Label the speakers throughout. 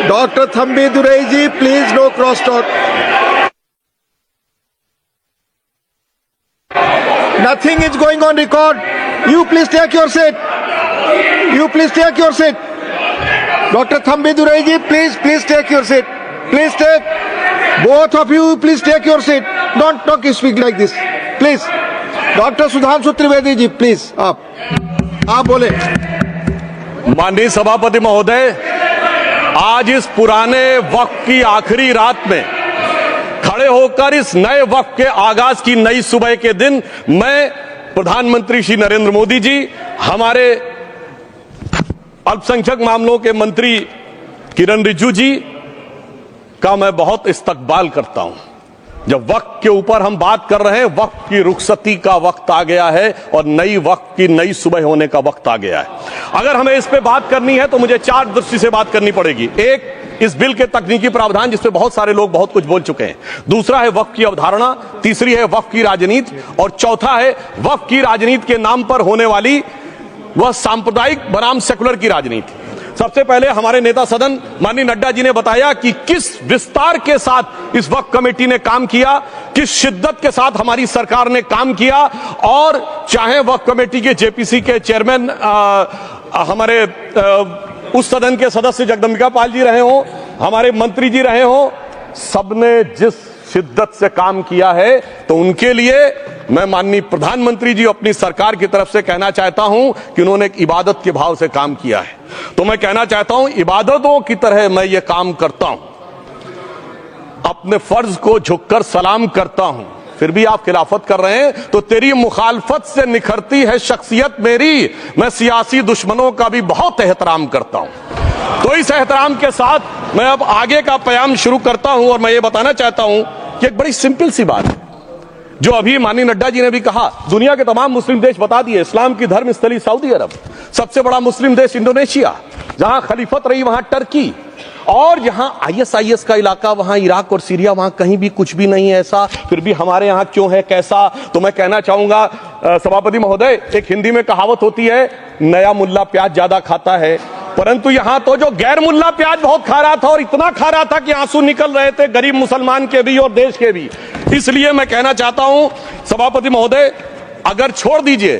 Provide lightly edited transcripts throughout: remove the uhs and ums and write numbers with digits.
Speaker 1: Dr. Thambi Duraiji, please no crosstalk. Nothing is going on record. You please take your seat. You please take your seat. Dr. Thambi Duraiji, please take your seat. Please take. Both of you, please take your seat. Don't speak like this. Please. Dr. Sudhanshu Trivedi ji, please. आप बोले।
Speaker 2: माननीय सभापति महोदय, आज इस पुराने वक्त की आखिरी रात में खड़े होकर इस नए वक्त के आगाज की नई सुबह के दिन मैं प्रधानमंत्री श्री नरेंद्र मोदी जी, हमारे अल्पसंख्यक मामलों के मंत्री किरण रिजिजू जी का मैं बहुत इस्तकबाल करता हूं। जब वक्त के ऊपर हम बात कर रहे हैं, वक्त की रुखसती का वक्त आ गया है और नई वक्त की नई सुबह होने का वक्त आ गया है। अगर हमें इस पे बात करनी है तो मुझे चार दृष्टि से बात करनी पड़ेगी। एक, इस बिल के तकनीकी प्रावधान जिस पे बहुत सारे लोग बहुत कुछ बोल चुके हैं। दूसरा है वक्त की अवधारणा। तीसरी है वक्त की राजनीति। और चौथा है वक्त की राजनीति के नाम पर होने वाली वह सांप्रदायिक बनाम सेकुलर की राजनीति। सबसे पहले हमारे नेता सदन माननीय नड्डा जी ने बताया कि किस विस्तार के साथ इस वक्त कमेटी ने काम किया, किस शिद्दत के साथ हमारी सरकार ने काम किया। और चाहे वक्त कमेटी के जेपीसी के चेयरमैन हमारे उस सदन के सदस्य जगदम्बिका पाल जी रहे हो, हमारे मंत्री जी रहे हो, सबने जिस शिद्दत से काम किया है, तो उनके लिए मैं माननीय प्रधानमंत्री जी अपनी सरकार की तरफ से कहना चाहता हूं कि उन्होंने एक इबादत के भाव से काम किया है। तो मैं कहना चाहता हूं, इबादतों की तरह मैं ये काम करता हूं, अपने फर्ज को झुककर सलाम करता हूं। फिर भी आप खिलाफत कर रहे हैं तो तेरी मुखालफत से निखरती है शख्सियत मेरी। मैं सियासी दुश्मनों का भी बहुत एहतराम करता हूं। तो इस एहतराम के साथ मैं अब आगे का प्याम शुरू करता हूं और मैं ये बताना चाहता हूं कि एक बड़ी सिंपल सी बात है जो अभी माननीय नड्डा जी ने भी कहा। दुनिया के तमाम मुस्लिम देश बता दिए, इस्लाम की धर्म स्थली सऊदी अरब, सबसे बड़ा मुस्लिम देश इंडोनेशिया, जहां खलीफत रही वहां टर्की, और जहां आईएसआईएस का इलाका वहां इराक और सीरिया, वहां कहीं भी कुछ भी नहीं है ऐसा। फिर भी हमारे यहां क्यों है, कैसा? तो मैं कहना चाहूंगा सभापति महोदय, एक हिंदी में कहावत होती है, नया मुल्ला प्याज ज्यादा खाता है, परंतु यहां तो जो गैर मुल्ला प्याज बहुत खा रहा था और इतना खा रहा था कि आंसू निकल रहे थे गरीब मुसलमान के भी और देश के भी। इसलिए मैं कहना चाहता हूं सभापति महोदय, अगर छोड़ दीजिए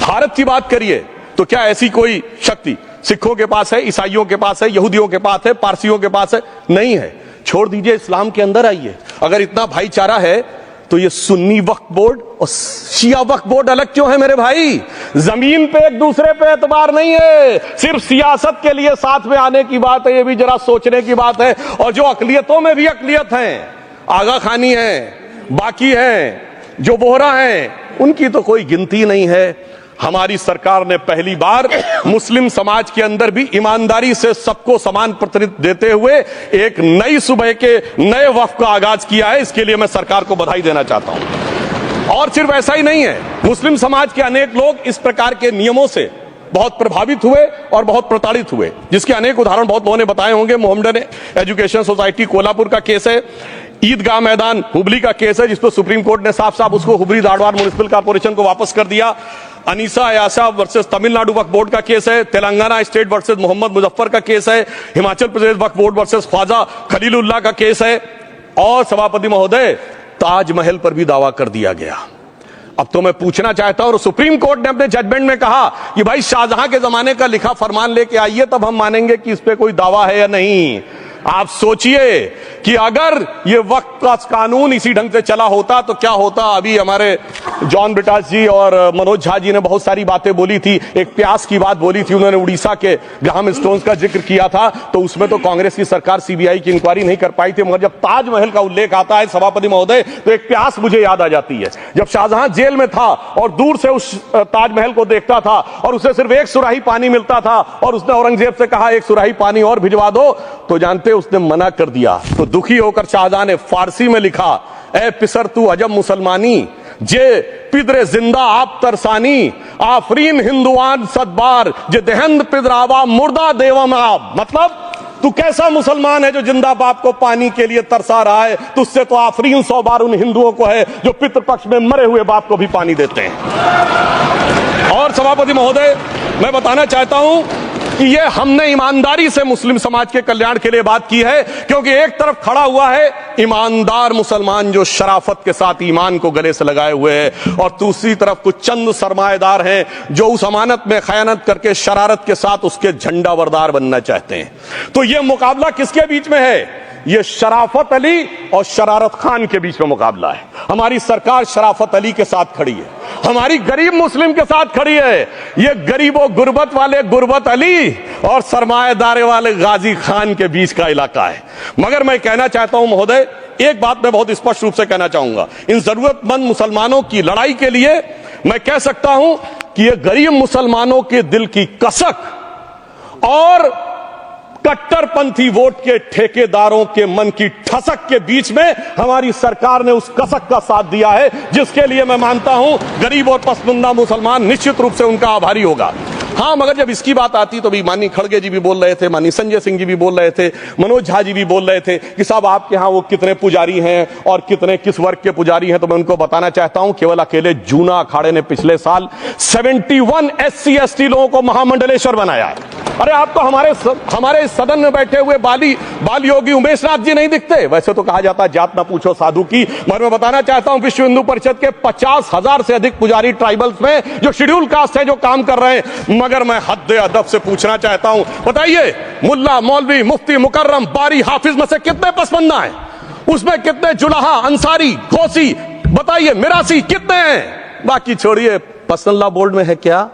Speaker 2: भारत की बात करिए, तो क्या ऐसी कोई शक्ति सिखों के पास है, ईसाइयों के पास है, यहूदियों के पास है, पारसियों के पास है? नहीं है। छोड़ दीजिए, इस्लाम के अंदर आइए। अगर इतना भाईचारा है तो ये सुन्नी वक्फ बोर्ड और शिया वक्फ बोर्ड अलग क्यों है मेरे भाई? जमीन पे एक दूसरे पे एतबार नहीं है, सिर्फ सियासत के लिए साथ में आने की बात है। ये भी जरा सोचने की बात है। और जो अकलियतों में भी अकलियत है, आगा खानी है, बाकी है, जो बोहरा है, उनकी तो कोई गिनती नहीं है। हमारी सरकार ने पहली बार मुस्लिम समाज के अंदर भी ईमानदारी से सबको समान प्रतिनिधित्व देते हुए एक नई सुबह के नए वक्त का आगाज किया है। इसके लिए मैं सरकार को बधाई देना चाहता हूं। और सिर्फ ऐसा ही नहीं है, मुस्लिम समाज के अनेक लोग इस प्रकार के नियमों से बहुत प्रभावित हुए और बहुत प्रताड़ित हुए, जिसके अनेक उदाहरण बहुत लोगों ने बताए होंगे। मोहम्मडन एजुकेशन सोसाइटी कोल्हापुर का केस है, ईदगाह मैदान हुबली का केस है, जिसको सुप्रीम कोर्ट ने साफ साफ उसको हुबली धारवाड़ म्युनिसिपल कॉर्पोरेशन को वापस कर दिया। अनीसा अयाशा वर्सेस तमिलनाडु वक्फ बोर्ड का केस है, तेलंगाना स्टेट वर्सेस मोहम्मद मुजफ्फर का केस है, हिमाचल प्रदेश वक्फ बोर्ड वर्सेस ख्वाजा खलीलुल्लाह का केस है। और सभापति महोदय, ताजमहल पर भी दावा कर दिया गया। अब तो मैं पूछना चाहता हूं, और सुप्रीम कोर्ट ने अपने जजमेंट में कहा कि भाई शाहजहां के जमाने का लिखा फरमान लेके आइए, तब हम मानेंगे कि इस पे कोई दावा है या नहीं। आप सोचिए कि अगर ये वक्त का कानून इसी ढंग से चला होता तो क्या होता। अभी हमारे जॉन ब्रिटास जी और मनोज झा जी ने बहुत सारी बातें बोली थी। एक प्यास की बात बोली थी उन्होंने, उड़ीसा के ग्राहम स्टोन्स का जिक्र किया था, तो उसमें तो कांग्रेस की सरकार सीबीआई की इंक्वायरी नहीं कर पाई थी। मगर जब ताजमहल का उल्लेख आता है सभापति महोदय, तो एक प्यास मुझे याद आ जाती है। जब शाहजहां जेल में था और दूर से उस ताजमहल को देखता था और उसे सिर्फ एक सुराही पानी मिलता था और उसने औरंगजेब से कहा एक सुराही पानी और भिजवा दो, तो जानते उसने मना कर दिया। तो दुखी होकर शाहजहां ने फारसी में लिखा, ए पिसर तू अजब मुसलमानी, जे पिदरे जिंदा आप तरसानी, आफरीन हिंदुआन सदबार, जे देहंद पिदरावा मुर्दा देवम आप। मतलब तू कैसा मुसलमान है जो जिंदा बाप को पानी के लिए तरसा रहा है? तुझसे तो आफरीन 100 बार उन हिंदुओं को है जो पितृपक्ष में मरे हुए बाप को भी पानी देते हैं। और सभापति महोदय, मैं बताना चाहता हूं कि ये हमने ईमानदारी से मुस्लिम समाज के कल्याण के लिए बात की है, क्योंकि एक तरफ खड़ा हुआ है ईमानदार मुसलमान जो शराफत के साथ ईमान को गले से लगाए हुए हैं, और दूसरी तरफ कुछ चंद सरमाएदार हैं जो उस अमानत में खयानत करके शरारत के साथ उसके झंडा बरदार बनना चाहते हैं। तो यह मुकाबला किसके बीच में है? ये शराफत अली और शरारत खान के बीच में मुकाबला है। हमारी सरकार शराफत अली के साथ खड़ी है, हमारी गरीब मुस्लिम के साथ खड़ी है। ये गरीबों गुर्बत वाले गुर्बत अली और सरमाएदार वाले गाजी खान के बीच का इलाका है। मगर मैं कहना चाहता हूं महोदय, एक बात मैं बहुत स्पष्ट रूप से कहना चाहूंगा, इन जरूरतमंद मुसलमानों की लड़ाई के लिए मैं कह सकता हूं कि ये गरीब मुसलमानों के दिल की कसक और कट्टरपंथी वोट के ठेकेदारों के मन की ठसक के बीच में हमारी सरकार ने उस कसक का साथ दिया है, जिसके लिए मैं मानता हूं गरीब और पसमानदा मुसलमान निश्चित रूप से उनका आभारी होगा। हां, मगर जब इसकी बात आती तो भी माननीय खड़गे जी भी बोल रहे थे, माननीय संजय सिंह जी भी बोल रहे थे, मनोज झा जी भी बोल रहे थे कि साहब आपके यहां वो कितने पुजारी हैं और कितने किस वर्ग के पुजारी हैं। तो मैं उनको बताना चाहता हूं, केवल अकेले जूना अखाड़े ने पिछले साल 71 SC ST लोगों को महामंडलेश्वर बनाया है। अरे आपको हमारे सदन में बैठे हुए बाल योगी उमेश नाथ जी नहीं दिखते? वैसे तो कहा जाता है जात ना पूछो साधु की, मगर मैं बताना चाहता हूं विश्व हिंदू परिषद के 50,000 से अधिक पुजारी ट्राइबल्स में जो शेड्यूल कास्ट है जो काम कर रहे हैं। मगर मैं हद अदब से पूछना चाहता हूं, बताइए मुल्ला मौलवी मुफ्ती मुकर्रम बारी हाफिज में से कितने पसमंदा हैं? उसमें कितने जुलाहा अंसारी घोसी बताइए मिरासी कितने हैं? बाकी छोड़िए, पसंदला बोर्ड में है क्या?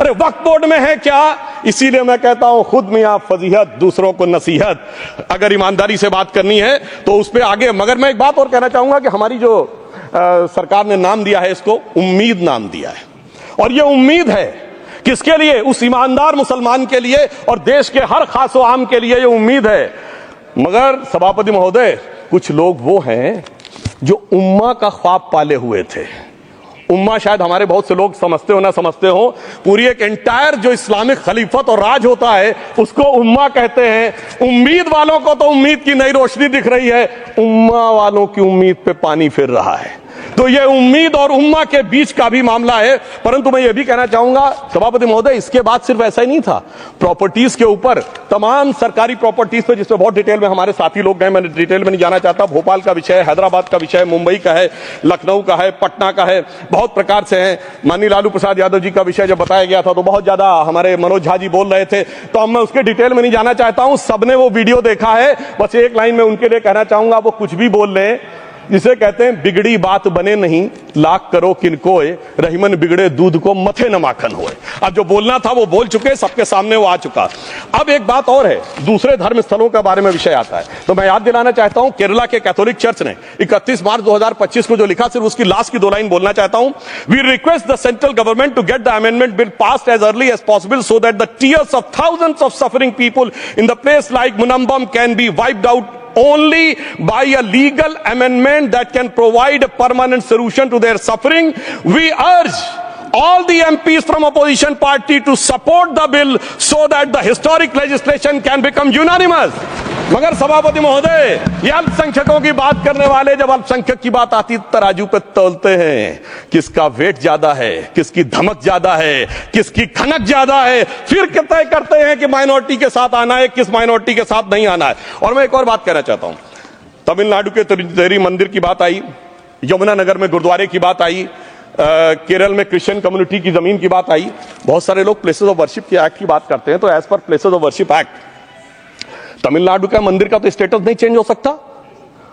Speaker 2: अरे वक्फ बोर्ड में है क्या? इसीलिए मैं कहता हूं खुद मियां फजीहत दूसरों को नसीहत। अगर ईमानदारी से बात करनी है तो उस पर आगे। मगर मैं एक बात और कहना चाहूंगा कि हमारी जो सरकार ने नाम दिया है, इसको उम्मीद नाम दिया है, और ये उम्मीद है किसके लिए? उस ईमानदार मुसलमान के लिए और देश के हर खास व आम के लिए ये उम्मीद है। मगर सभापति महोदय, कुछ लोग वो हैं जो उम्मा का ख्वाब पाले हुए थे। उम्मा शायद हमारे बहुत से लोग समझते हो ना समझते हो, पूरी एक एंटायर जो इस्लामिक खलीफत और राज होता है उसको उम्मा कहते हैं। उम्मीद वालों को तो उम्मीद की नई रोशनी दिख रही है, उम्मा वालों की उम्मीद पे पानी फिर रहा है। तो ये उम्मीद और उम्मा के बीच का भी मामला है। परंतु मैं ये भी कहना चाहूंगा सभापति महोदय, इसके बाद सिर्फ ऐसा ही नहीं था, प्रॉपर्टीज के ऊपर तमाम सरकारी प्रॉपर्टीज पे जिसमें बहुत डिटेल में हमारे साथी लोग गए, मैं डिटेल में नहीं जाना चाहता। भोपाल का विषय है, हैदराबाद का विषय है, मुंबई का है, लखनऊ का है, पटना का है, बहुत प्रकार से है। माननीय लालू प्रसाद यादव जी का विषय जब बताया गया था तो बहुत ज्यादा हमारे मनोज झा जी बोल रहे थे, तो अब मैं उसके डिटेल में नहीं जाना चाहता हूं। सबने वो वीडियो देखा है। बस एक लाइन में उनके लिए कहना चाहूंगा, वो कुछ भी बोल रहे हैं, जिसे कहते हैं बिगड़ी बात बने नहीं लाख करो किनकोए, रहीमन बिगड़े दूध को मथे न माखन होए। अब जो बोलना था वो बोल चुके, सबके सामने वो आ चुका। अब एक बात और है, दूसरे धर्म स्थलों के बारे में विषय आता है तो मैं याद दिलाना चाहता हूं, केरला के कैथोलिक चर्च ने 31 मार्च 2025 को जो लिखा, सिर्फ उसकी लास्ट की 2 लाइन बोलना चाहता हूं। We request the central government to get the amendment bill passed as early as possible so that the tears of thousands of suffering people in the place like Munambam can be wiped out only by a legal amendment that can provide a permanent solution to their suffering. We urge all the MPs from opposition party to support the bill so that the historic legislation can become unanimous. मगर सभापति महोदय, ये अल्पसंख्यकों की बात करने वाले जब अल्पसंख्यक की बात आती तराजू पे तौलते हैं, किसका वेट ज्यादा है, किसकी धमक ज्यादा है, किसकी खनक ज्यादा है, फिर तय करते हैं कि माइनॉरिटी के साथ आना है, किस माइनॉरिटी के साथ नहीं आना है। और मैं एक और बात कहना चाहता हूं, तमिलनाडु के तिरुचेरी मंदिर की बात आई, यमुनानगर में गुरुद्वारे की बात आई, केरल में क्रिश्चियन कम्युनिटी की जमीन की बात आई। बहुत सारे लोग प्लेसेस ऑफ वर्शिप के एक्ट की बात करते हैं, तो as per places of worship act Tamil Nadu का मंदिर का तो स्टेटस नहीं चेंज हो सकता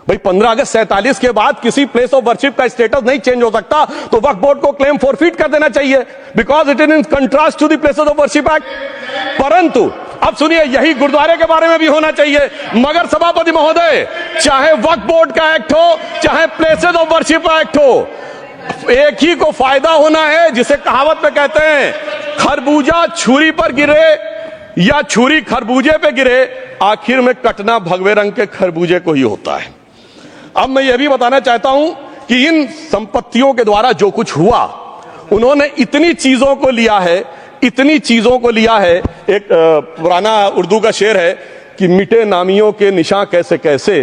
Speaker 2: भाई। 15 अगस्त 47 के बाद किसी प्लेस ऑफ वर्शिप का स्टेटस नहीं चेंज हो सकता, तो वक्फ बोर्ड को क्लेम फॉरफिट कर देना चाहिए, because it is in contrast to the places of worship act. परंतु अब सुनिए, यही गुरुद्वारे के बारे में भी होना चाहिए। मगर सभापति महोदय, चाहे वक्फ बोर्ड का एक्ट हो, चाहे प्लेसेस ऑफ वर्शिप एक्ट हो, एक ही को फायदा होना है, जिसे कहावत में कहते हैं खरबूजा छुरी पर गिरे या छुरी खरबूजे पे गिरे, आखिर में कटना भगवे रंग के खरबूजे को ही होता है। अब मैं यह भी बताना चाहता हूं कि इन संपत्तियों के द्वारा जो कुछ हुआ, उन्होंने इतनी चीजों को लिया है, इतनी चीजों को लिया है। एक पुराना उर्दू का शेर है कि मिटे नामियों के निशान कैसे कैसे,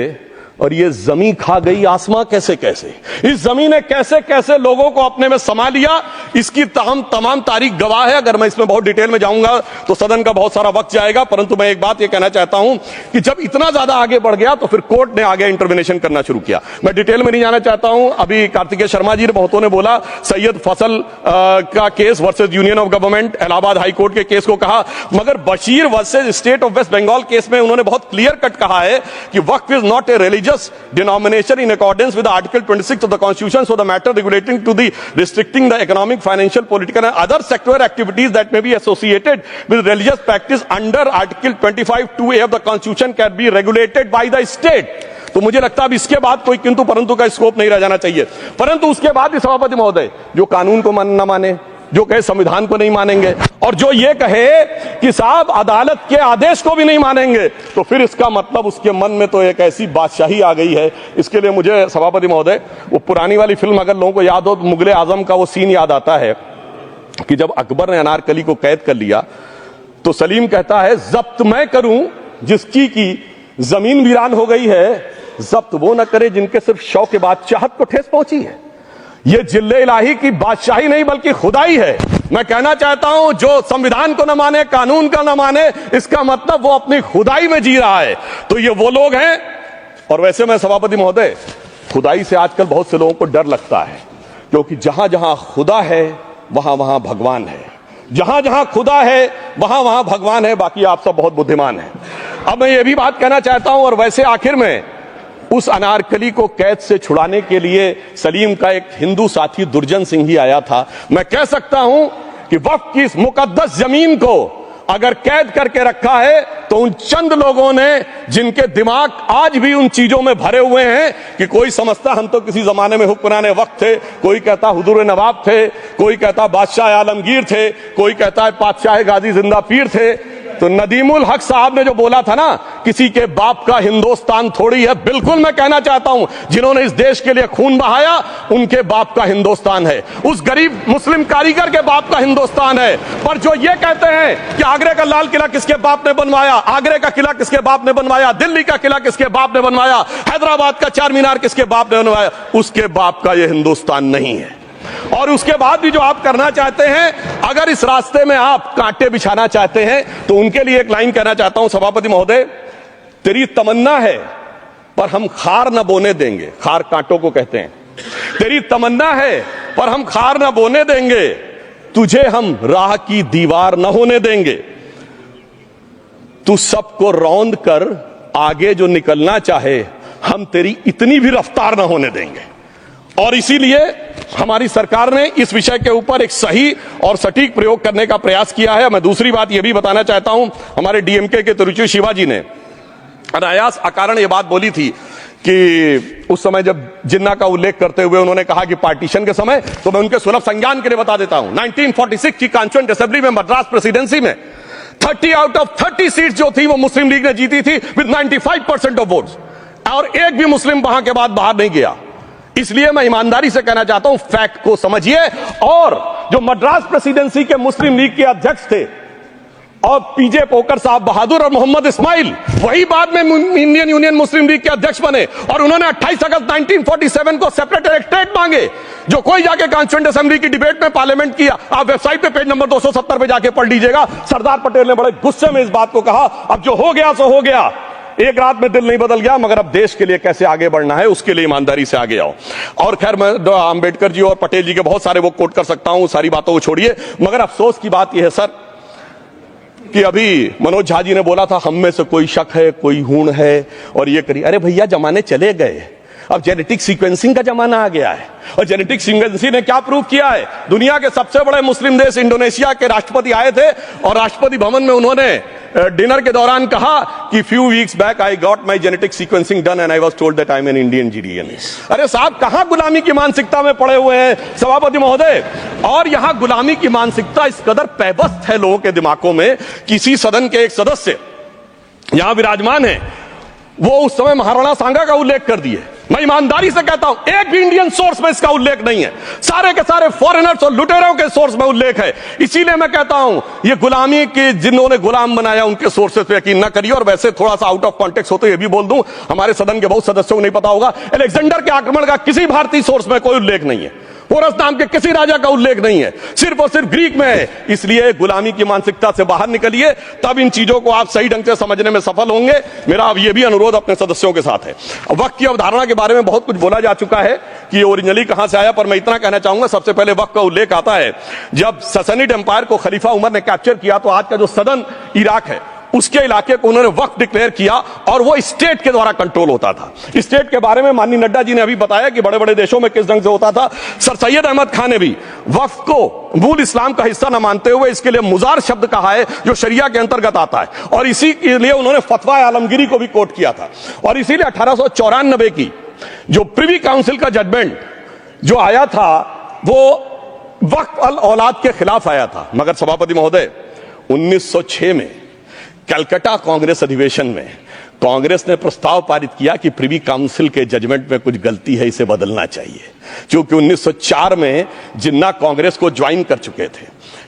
Speaker 2: और ये जमीन खा गई आसमां कैसे कैसे, इस जमीन ने कैसे कैसे लोगों को अपने में समा लिया, इसकी तमाम तारीख गवाह है। अगर मैं इसमें बहुत डिटेल में जाऊंगा तो सदन का बहुत सारा वक्त जाएगा, परंतु मैं एक बात ये कहना चाहता हूं कि जब इतना ज्यादा आगे बढ़ गया तो फिर कोर्ट ने आगे इंटरवेंशन करना शुरू किया। मैं डिटेल में नहीं जाना चाहता हूं। अभी कार्तिकेय शर्मा जी ने बहुतों ने बोला सैयद फैसल का case versus Union of Government, Allahabad high court के केस को कहा, मगर Bashir versus State of West Bengal case में उन्होंने बहुत क्लियर कट कहा है कि waqf is not a religious denomination in accordance with Article 26 of the Constitution, so the matter relating to the restricting the economic, financial, political and other sectoral activities that may be associated with religious practice under Article 25(2)(a) of the Constitution can be regulated by the state. तो मुझे लगता है अब इसके बाद कोई किंतु परंतु का स्कोप नहीं रह जाना चाहिए। परंतु उसके बाद भी सभापति महोदय जो कानून को न माने, जो कहे संविधान को नहीं मानेंगे और जो ये कहे कि साहब अदालत के आदेश को भी नहीं मानेंगे, तो फिर इसका मतलब उसके मन में तो एक ऐसी बादशाही आ गई है। इसके लिए मुझे सभापति महोदय वो पुरानी वाली फिल्म अगर लोगों को याद हो तो मुगले आजम का वो सीन याद आता है कि जब अकबर ने अनारकली को कैद कर लिया तो सलीम कहता है जब्त मैं करूं जिसकी की जमीन वीरान हो गई है, जब्त वो न करे जिनके सिर्फ शौ के बाद चाहत को ठेस पहुंची है। ये जिल्ले इलाही की बादशाही नहीं बल्कि खुदाई है। मैं कहना चाहता हूं जो संविधान को न माने, कानून का न माने, इसका मतलब वो अपनी खुदाई में जी रहा है। तो ये वो लोग हैं। और वैसे मैं सभापति महोदय खुदाई से आजकल बहुत से लोगों को डर लगता है, क्योंकि जहां जहां खुदा है वहां वहां भगवान है, जहां जहां खुदा है वहां वहां भगवान है। बाकी आप सब बहुत बुद्धिमान हैं। अब मैं ये भी बात कहना चाहता हूं, और वैसे आखिर में उस अनारकली को कैद से छुड़ाने के लिए सलीम का एक हिंदू साथी दुर्जन सिंह ही आया था। मैं कह सकता हूं कि वक्फ की इस मुकद्दस जमीन को अगर कैद करके रखा है तो उन चंद लोगों ने जिनके दिमाग आज भी उन चीजों में भरे हुए हैं कि कोई समझता हम तो किसी जमाने में हुक्मराने वक्त थे, कोई कहता हुजूर नवाब थे, कोई कहता बादशाह आलमगीर थे, कोई कहता है बादशाह गाजी जिंदा पीर थे। तो नदीमुल हक साहब ने जो बोला था ना, किसी के बाप का हिंदुस्तान थोड़ी है, बिल्कुल मैं कहना चाहता हूं जिन्होंने इस देश के लिए खून बहाया उनके बाप का हिंदुस्तान है, उस गरीब मुस्लिम कारीगर के बाप का हिंदुस्तान है। पर जो ये कहते हैं कि आगरे का लाल किला किसके बाप ने बनवाया, आगरे का किला किसके बाप ने बनवाया, दिल्ली का किला किसके बाप ने बनवाया, हैदराबाद का चार मीनार किसके बाप ने बनवाया, उसके बाप का यह हिंदुस्तान नहीं है। और उसके बाद भी जो आप करना चाहते हैं, अगर इस रास्ते में आप कांटे बिछाना चाहते हैं, तो उनके लिए एक लाइन कहना चाहता हूं सभापति महोदय, तेरी तमन्ना है पर हम खार न बोने देंगे, खार कांटों को कहते हैं, तेरी तमन्ना है पर हम खार न बोने देंगे, तुझे हम राह की दीवार न होने देंगे, तू सबको रौंद कर आगे जो निकलना चाहे हम तेरी इतनी भी रफ्तार न होने देंगे। और इसीलिए हमारी सरकार ने इस विषय के ऊपर एक सही और सटीक प्रयोग करने का प्रयास किया है। मैं दूसरी बात यह भी बताना चाहता हूं, हमारे डीएमके के तिरुचि शिवाजी ने अनायास अकारण यह बात बोली थी कि उस समय जब जिन्ना का उल्लेख करते हुए उन्होंने कहा कि पार्टीशन के समय, तो मैं उनके सुलभ संज्ञान के लिए बता देता हूं, 1946 की कॉन्स्टिट्यूएंट असेंबली में मद्रास प्रेसिडेंसी में 30 आउट ऑफ 30 सीट जो थी वो मुस्लिम लीग ने जीती थी विद 95% ऑफ वोट्स, और एक भी मुस्लिम वहां के बाद बाहर नहीं गया। इसलिए मैं ईमानदारी से कहना चाहता हूं, फैक्ट को समझिए। और जो मद्रास प्रेसिडेंसी के मुस्लिम लीग के अध्यक्ष थे और पीजे पोकर साहब बहादुर और मोहम्मद इस्माइल, वही बाद में इंडियन यूनियन मुस्लिम लीग के अध्यक्ष बने, और उन्होंने 28 अगस्त 1947 को सेपरेट इलेक्टोरेट मांगे, जो कोई जाके कॉन्स्टिट्यूएंट असेंबली की डिबेट में पार्लियामेंट किया। आप वेबसाइट पे पेज नंबर 270 पे जाके पढ़ लीजिएगा। सरदार पटेल ने बड़े गुस्से में इस बात को कहा, अब जो हो गया सो हो गया, एक रात में दिल नहीं बदल गया, मगर अब देश के लिए कैसे आगे बढ़ना है उसके लिए ईमानदारी से आगे आओ। और खैर मैं अंबेडकर जी और पटेल जी के बहुत सारे वो कोट कर सकता हूं, सारी बातों को छोड़िए, मगर अफसोस की बात यह है सर कि अभी मनोज झा जी ने बोला था हम में से कोई शक है, कोई हूण है और ये करिए। अरे भैया जमाने चले गए, अब जेनेटिक सीक्वेंसिंग का जमाना आ गया है, और जेनेटिक सीक्वेंसिंग ने क्या प्रूव किया है, दुनिया के सबसे बड़े मुस्लिम देश इंडोनेशिया के राष्ट्रपति आए थे और राष्ट्रपति भवन में उन्होंने डिनर के दौरान कहा कि few weeks back I got my genetic sequencing done and I was told that I am an Indian GDN. अरे साहब कहां गुलामी की मानसिकता में पड़े हुए हैं सभापति महोदय। और यहां गुलामी की मानसिकता इस कदर पैबस्त है लोगों के दिमागों में। किसी सदन के एक सदस्य यहां विराजमान है, वो उस समय महाराणा सांगा का उल्लेख कर दिए मैं ईमानदारी से कहता हूं, एक भी इंडियन सोर्स में इसका उल्लेख नहीं है। सारे के सारे फॉरेनर्स और लुटेरों के सोर्स में उल्लेख है। इसीलिए मैं कहता हूं, ये गुलामी के जिन्होंने गुलाम बनाया उनके सोर्सेस पे यकीन ना करिए। और वैसे थोड़ा सा आउट ऑफ कॉन्टेक्स्ट हो तो ये भी बोल दूं, हमारे सदन के बहुत सदस्यों को नहीं पता होगा, अलेक्जेंडर के आक्रमण का किसी भारतीय सोर्स में कोई उल्लेख नहीं है। पोरस नाम के किसी राजा का उल्लेख नहीं है, सिर्फ और सिर्फ ग्रीक में है। इसलिए गुलामी की मानसिकता से बाहर निकलिए, तब इन चीजों को आप सही ढंग से समझने में सफल होंगे। मेरा अब यह भी अनुरोध अपने सदस्यों के साथ है। वक्त की अवधारणा के बारे में बहुत कुछ बोला जा चुका है कि ये ओरिजिनली कहां से आया, पर मैं इतना कहना चाहूंगा, सबसे पहले वक्त का उल्लेख आता है जब ससनिड एम्पायर को खलीफा उमर ने कैप्चर किया, तो आज का जो सदर्न इराक है उसके इलाके को उन्होंने वक्फ डिक्लेयर किया और वो स्टेट के द्वारा कंट्रोल होता था। स्टेट के बारे में माननीय नड्डा जी ने अभी बताया कि बड़े बड़े देशों में किस ढंग से होता था। सर सैयद अहमद खान ने भी वक्फ को मूल इस्लाम का हिस्सा न मानते हुए इसके लिए मुजार शब्द कहा है, जो शरिया के अंतर्गत आता है, और इसी के लिए उन्होंने फतवा आलमगिरी को भी कोट किया था। और इसीलिए 1894 की जो प्रिवी काउंसिल का जजमेंट जो आया था वो वक्फ अल औलाद के खिलाफ आया था। मगर सभापति महोदय, 1906 में कलकत्ता कांग्रेस अधिवेशन में कांग्रेस ने प्रस्ताव पारित किया कि प्रिवी काउंसिल के जजमेंट में कुछ गलती है, इसे बदलना चाहिए। क्योंकि 1904 में जिन्ना कांग्रेस को ज्वाइन कर चुके थे,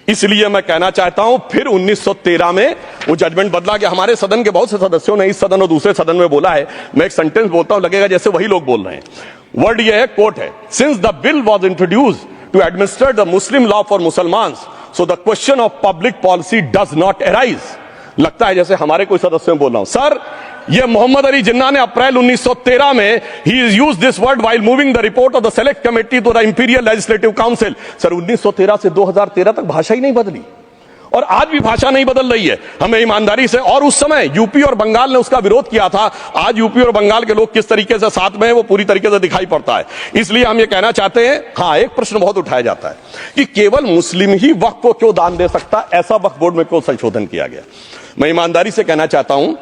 Speaker 2: इसलिए मैं कहना चाहता हूं फिर 1913 में वो जजमेंट बदला गया। हमारे सदन के बहुत से सदस्यों ने इस सदन और दूसरे सदन में बोला है, मैं एक सेंटेंस बोलता हूं, लगेगा जैसे वही लोग बोल रहे हैं। वर्ड ये है, कोट है, since the bill was introduced to administer the Muslim law for Musalmans, so the question of public policy does not arise. लगता है जैसे हमारे कोई सदस्य बोल रहा हूं। सर, ये मोहम्मद अली जिन्ना ने अप्रैल 1913 में ही is use this word while moving the report of the select committee to the imperial legislative council. Sir, 1913 से 2013 तक भाषा ही नहीं बदली और आज भी भाषा नहीं बदल रही है। हमें ईमानदारी से, और उस समय यूपी और बंगाल ने उसका विरोध किया था, आज यूपी और बंगाल के लोग किस तरीके से साथ में है वो पूरी तरीके से दिखाई पड़ता है। इसलिए हम ये कहना चाहते हैं, हाँ, एक प्रश्न बहुत उठाया जाता है कि केवल मुस्लिम ही वक्फ को क्यों दान दे सकता, ऐसा वक्फ बोर्ड में क्यों संशोधन किया गया। मैं ईमानदारी से कहना चाहता हूं,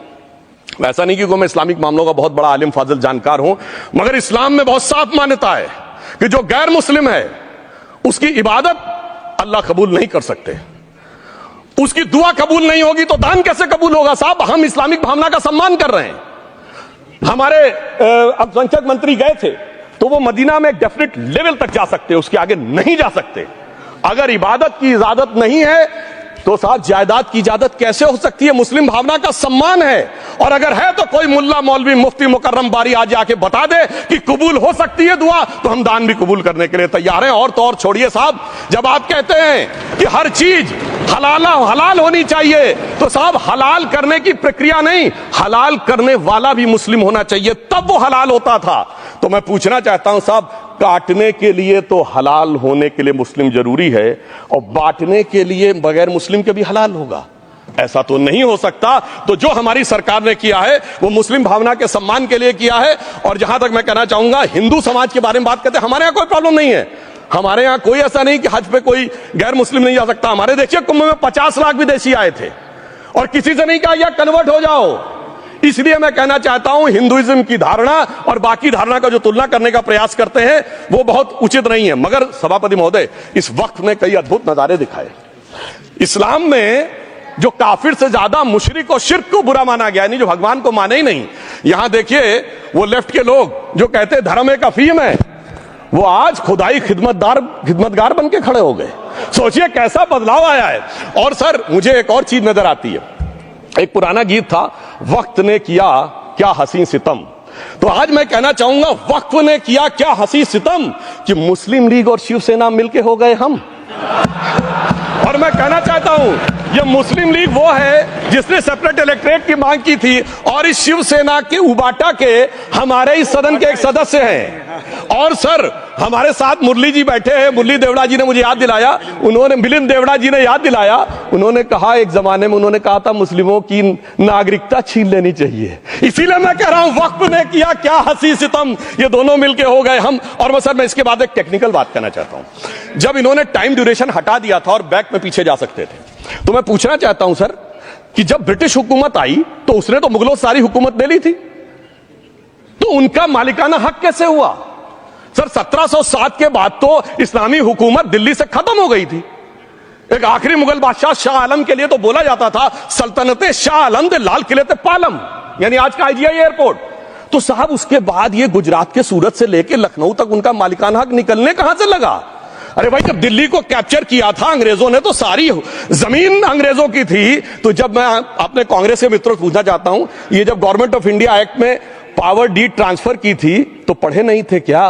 Speaker 2: ऐसा नहीं कि मैं इस्लामिक मामलों का बहुत बड़ा आलिम फाजिल जानकार हूं, मगर इस्लाम में बहुत साफ मान्यता है कि जो गैर मुस्लिम है उसकी इबादत अल्लाह कबूल नहीं कर सकते, उसकी दुआ कबूल नहीं होगी तो दान कैसे कबूल होगा। साहब, हम इस्लामिक भावना का सम्मान कर रहे हैं। हमारे अल्पसंख्यक मंत्री गए थे तो वो मदीना में एक डेफिनेट लेवल तक जा सकते, उसके आगे नहीं जा सकते। अगर इबादत की इजाजत नहीं है तो साथ जायदाद की इजाजत कैसे हो सकती है। मुस्लिम भावना का सम्मान है, और अगर है तो कोई मुल्ला मौलवी मुफ्ती मुकर्रम बारी आज आके बता दे कि कबूल हो सकती है दुआ, तो हम दान भी कबूल करने के लिए तैयार हैं। और तो और छोड़िए साहब, जब आप कहते हैं कि हर चीज हलाल होनी चाहिए, तो साहब हलाल करने की प्रक्रिया नहीं, हलाल करने वाला भी मुस्लिम होना चाहिए, तब वो हलाल होता था। तो मैं पूछना चाहता हूं साहब, काटने के लिए तो हलाल होने के लिए मुस्लिम जरूरी है, और बांटने के लिए बगैर मुस्लिम के भी हलाल होगा, ऐसा तो नहीं हो सकता। तो जो हमारी सरकार ने किया है वो मुस्लिम भावना के सम्मान के लिए किया है। और जहां तक मैं कहना चाहूंगा, हिंदू समाज के बारे में बात करते हैं, हमारे यहां कोई प्रॉब्लम नहीं है। हमारे यहां कोई ऐसा नहीं कि हज पे कोई गैर मुस्लिम नहीं जा सकता। हमारे देखिए कुंभ में 50 लाख विदेशी आए थे और किसी से नहीं कहा या कन्वर्ट हो जाओ। इसलिए मैं कहना चाहता हूं, हिंदुइज्म की धारणा और बाकी धारणा का जो तुलना करने का प्रयास करते हैं वो बहुत उचित नहीं है। मगर सभापति महोदय, इस वक्त ने कई अद्भुत नजारे दिखाए। इस्लाम में जो काफिर से ज्यादा मुशरिक और शिर्क को बुरा माना गया, नहीं जो भगवान को माने ही नहीं। यहां देखिए वो लेफ्ट के लोग जो कहते हैं धर्म एक अफीम है, वो आज खुदाई खिदमतगार बन के खड़े हो गए। सोचिए कैसा बदलाव आया है। और सर, मुझे एक और चीज नजर आती है, एक पुराना गीत था, वक्त ने किया क्या हसी सितम। तो आज मैं कहना चाहूंगा, वक्त ने किया क्या हसी सितम कि मुस्लिम लीग और शिवसेना मिलके हो गए हम। और मैं कहना चाहता हूं, ये मुस्लिम लीग वो है जिसने सेपरेट इलेक्टोरेट की मांग की थी, और इस शिवसेना के उबाटा के हमारे इस सदन के एक सदस्य हैं। और सर, हमारे साथ मुरली जी बैठे हैं, मुरली देवड़ा जी ने मुझे याद दिलाया, उन्होंने मिलिंद देवड़ा जी ने याद दिलाया, उन्होंने कहा एक जमाने में उन्होंने कहा था मुस्लिमों की नागरिकता छीन लेनी चाहिए। इसीलिए मैं कह रहा हूं, वक्त ने किया क्या हसी सितम, ये दोनों मिलके हो गए हम। और सर, मैं इसके बाद एक टेक्निकल बात कहना चाहता हूं। जब इन्होंने टाइम ड्यूरेशन हटा दिया था और बैक में पीछे जा सकते थे, तो मैं पूछना चाहता हूं सर कि जब ब्रिटिश हुकूमत आई तो उसने तो मुगलों सारी हुकूमत ले ली थी, तो उनका मालिकाना हक कैसे हुआ। सर, 1707 के बाद तो इस्लामी हुकूमत दिल्ली से खत्म हो गई थी। एक आखिरी मुगल बादशाह शाह आलम के लिए तो बोला जाता था सल्तनते शाह आलम दे लाल किले ते पालम, यानी आज का IGI एयरपोर्ट। तो साहब उसके बाद ये गुजरात के सूरत से लेकर लखनऊ तक उनका मालिकाना हक निकलने कहां से लगा? अरे भाई, जब दिल्ली को कैप्चर किया था अंग्रेजों ने तो सारी जमीन अंग्रेजों की थी। तो जब मैं अपने कांग्रेस के मित्रों से पूछना चाहता हूं, ये जब गवर्नमेंट ऑफ इंडिया एक्ट में पावर डीड ट्रांसफर की थी तो पढ़े नहीं थे क्या?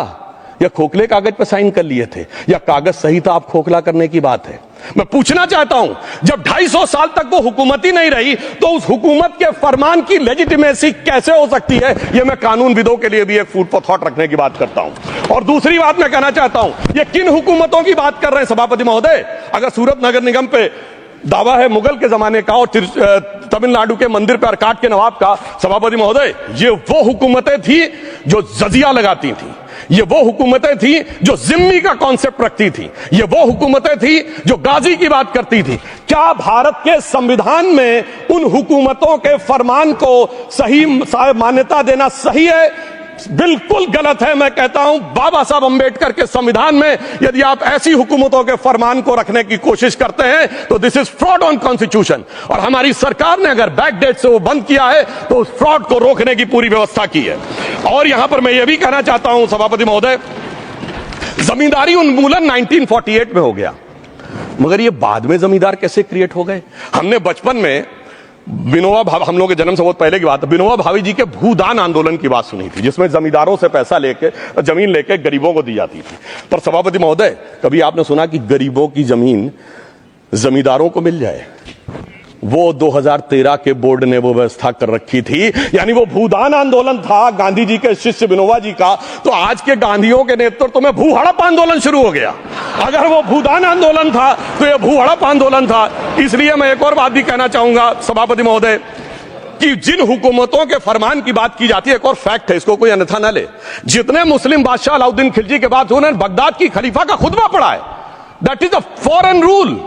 Speaker 2: या खोखले कागज पर साइन कर लिए थे? या कागज सही था, आप खोखला करने की बात है? मैं पूछना चाहता हूं, जब 250 साल तक वो हुकूमत ही नहीं रही तो उस हुकूमत के फरमान की लेजिटिमेसी कैसे हो सकती है? यह मैं कानूनविदों के लिए भी एक फूड फॉर थॉट रखने की बात करता हूं। और दूसरी बात मैं कहना चाहता हूं, ये किन हुकूमतों की बात कर रहे हैं सभापति महोदय? अगर सूरत नगर निगम पे दावा है मुगल के जमाने का और तमिलनाडु के मंदिर पर अरकाट के नवाब का, सभापति महोदय, ये वो हुकूमतें थी जो जजिया लगाती थी, ये वो हुकूमतें थी जो जिम्मी का कॉन्सेप्ट रखती थी, ये वो हुकूमतें थी जो गाजी की बात करती थी। क्या भारत के संविधान में उन हुकूमतों के फरमान को सही मान्यता देना सही है? बिल्कुल गलत है। मैं कहता हूं, बाबा साहब अंबेडकर के संविधान में यदि आप ऐसी हुकूमतों के फरमान को रखने की कोशिश करते हैं तो this is fraud on constitution. और हमारी सरकार ने अगर बैकडेट से वो बंद किया है तो उस फ्रॉड को रोकने की पूरी व्यवस्था की है। और यहां पर मैं ये भी कहना चाहता हूं सभापति महोदय, जमींदारी उन्मूलन 1948 में हो गया, मगर ये बाद में जमींदार कैसे क्रिएट हो गए? हमने बचपन में विनोबा भावे, हम लोग के जन्म से बहुत पहले की बात है, विनोबा भावे जी के भूदान आंदोलन की बात सुनी थी, जिसमें जमींदारों से पैसा लेके जमीन लेके गरीबों को दी जाती थी। पर सभापति महोदय, कभी आपने सुना कि गरीबों की जमीन जमींदारों को मिल जाए? वो 2013 के बोर्ड ने वो व्यवस्था कर रखी थी। यानी वो भूदान आंदोलन था गांधी जी के शिष्य विनोबा जी का, तो आज के गांधियों के नेतृत्व में भू हड़प आंदोलन शुरू हो गया। अगर वो भूदान आंदोलन था तो ये भू हड़प आंदोलन था। इसलिए मैं एक और बात भी कहना चाहूंगा सभापति महोदय कि जिन हुकूमतों के फरमान की बात की जाती है, एक और फैक्ट है, इसको कोई अन्यथा न ले, जितने मुस्लिम बादशाह अलाउद्दीन खिलजी के बाद उन्होंने बगदाद की खलीफा का खुतबा पढ़ा है। That is a foreign rule,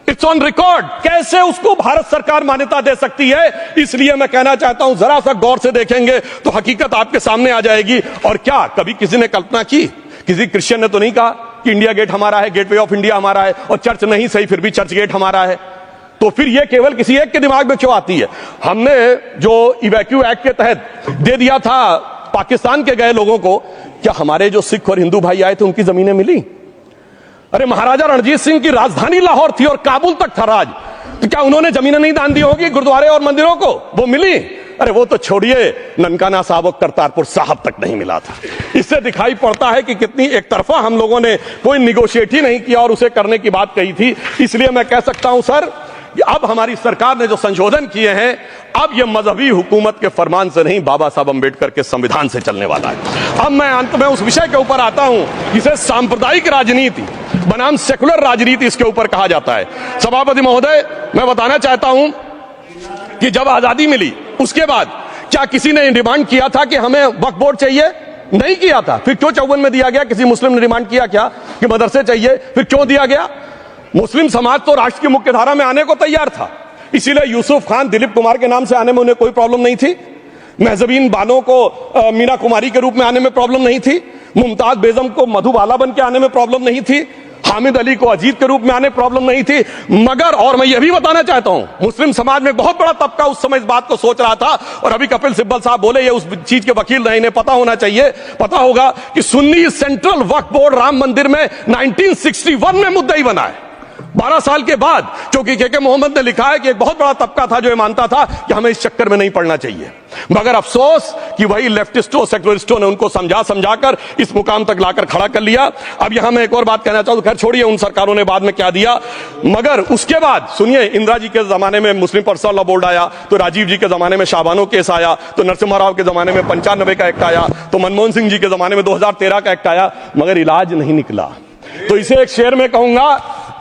Speaker 2: it's on record. कैसे उसको भारत सरकार मान्यता दे सकती है? इसलिए मैं कहना चाहता हूं, जरा सा गौर से देखेंगे तो हकीकत आपके सामने आ जाएगी। और क्या कभी किसी ने कल्पना की, किसी क्रिश्चियन ने तो नहीं कहा कि इंडिया गेट हमारा है, गेटवे ऑफ इंडिया हमारा है, और चर्च नहीं सही फिर भी चर्च गेट हमारा है? तो फिर यह केवल किसी एक के दिमाग में क्यों आती है? हमने जो इवैक्यू एक्ट के तहत दे दिया था पाकिस्तान के गए लोगों को, क्या हमारे जो सिख और हिंदू भाई आए थे उनकी जमीनें मिली? अरे महाराजा रणजीत सिंह की राजधानी लाहौर थी और काबुल तक था राज, तो क्या उन्होंने जमीनें नहीं दान दी होगी गुरुद्वारे और मंदिरों को? वो मिली? अरे वो तो छोड़िए, ननकाना साहब और करतारपुर साहब तक नहीं मिला था। इससे दिखाई पड़ता है कि कितनी एक तरफा हम लोगों ने कोई निगोशिएट ही नहीं किया और उसे करने की बात कही थी। इसलिए मैं कह सकता हूं सर कि अब हमारी सरकार ने जो संशोधन किए हैं, अब यह मजहबी हुकूमत के फरमान से नहीं, बाबा साहब अंबेडकर के संविधान से चलने वाला है। अब मैं अंत में उस विषय के ऊपर आता हूं जिसे सांप्रदायिक राजनीति बनाम सेकुलर राजनीति इसके ऊपर कहा जाता है। सभापति महोदय, मैं बताना चाहता हूं कि जब आजादी मिली उसके बाद क्या किसी ने डिमांड किया था कि हमें वक्फ बोर्ड चाहिए? नहीं किया था। फिर क्यों 54 में दिया गया? किसी मुस्लिम ने डिमांड किया क्या कि मदरसे चाहिए? फिर क्यों दिया गया? मुस्लिम समाज तो राष्ट्र की मुख्य धारा में आने को तैयार था, इसीलिए यूसुफ खान, दिलीप कुमार के नाम से आने में उन्हें कोई प्रॉब्लम नहीं थी। महजबीन बानो को मीना कुमारी के रूप में आने में प्रॉब्लम नहीं थी। मुमताज बेगम को मधुबाला बन के आने में प्रॉब्लम नहीं थी। हामिद अली को अजीत के रूप में आने प्रॉब्लम नहीं थी। मगर, और मैं यह भी बताना चाहता हूं, मुस्लिम समाज में बहुत बड़ा तबका उस समय इस बात को सोच रहा था, और अभी कपिल सिब्बल साहब बोले, ये उस चीज के वकील नहीं, इन्हें पता होना चाहिए, पता होगा कि सुन्नी सेंट्रल वक्फ बोर्ड राम मंदिर में 1961 में मुद्दई बना है, 12 साल के बाद। क्योंकि के मोहम्मद ने लिखा है कि एक बहुत बड़ा तबका था जो ये मानता था कि हमें इस चक्कर में नहीं पड़ना चाहिए। मगर अफसोस कि वही लेफ्टिस्टों, सेकुलरिस्टों ने उनको समझाकर इस मुकाम तक लाकर खड़ा कर लिया। अब यहां मैं एक और बात कहना चाहूं, खैर छोड़िए उन सरकारों ने बाद में क्या दिया, मगर उसके बाद सुनिए, इंदिरा जी के जमाने में मुस्लिम पर्सनल लॉ बोर्ड आया, तो राजीव जी के जमाने में शाहबानो केस आया, तो नरसिम्हा राव के जमाने में 95 का एक्ट आया, तो मनमोहन सिंह जी के जमाने में 2013 का एक्ट आया, मगर इलाज नहीं निकला। तो इसे एक शेर में कहूंगा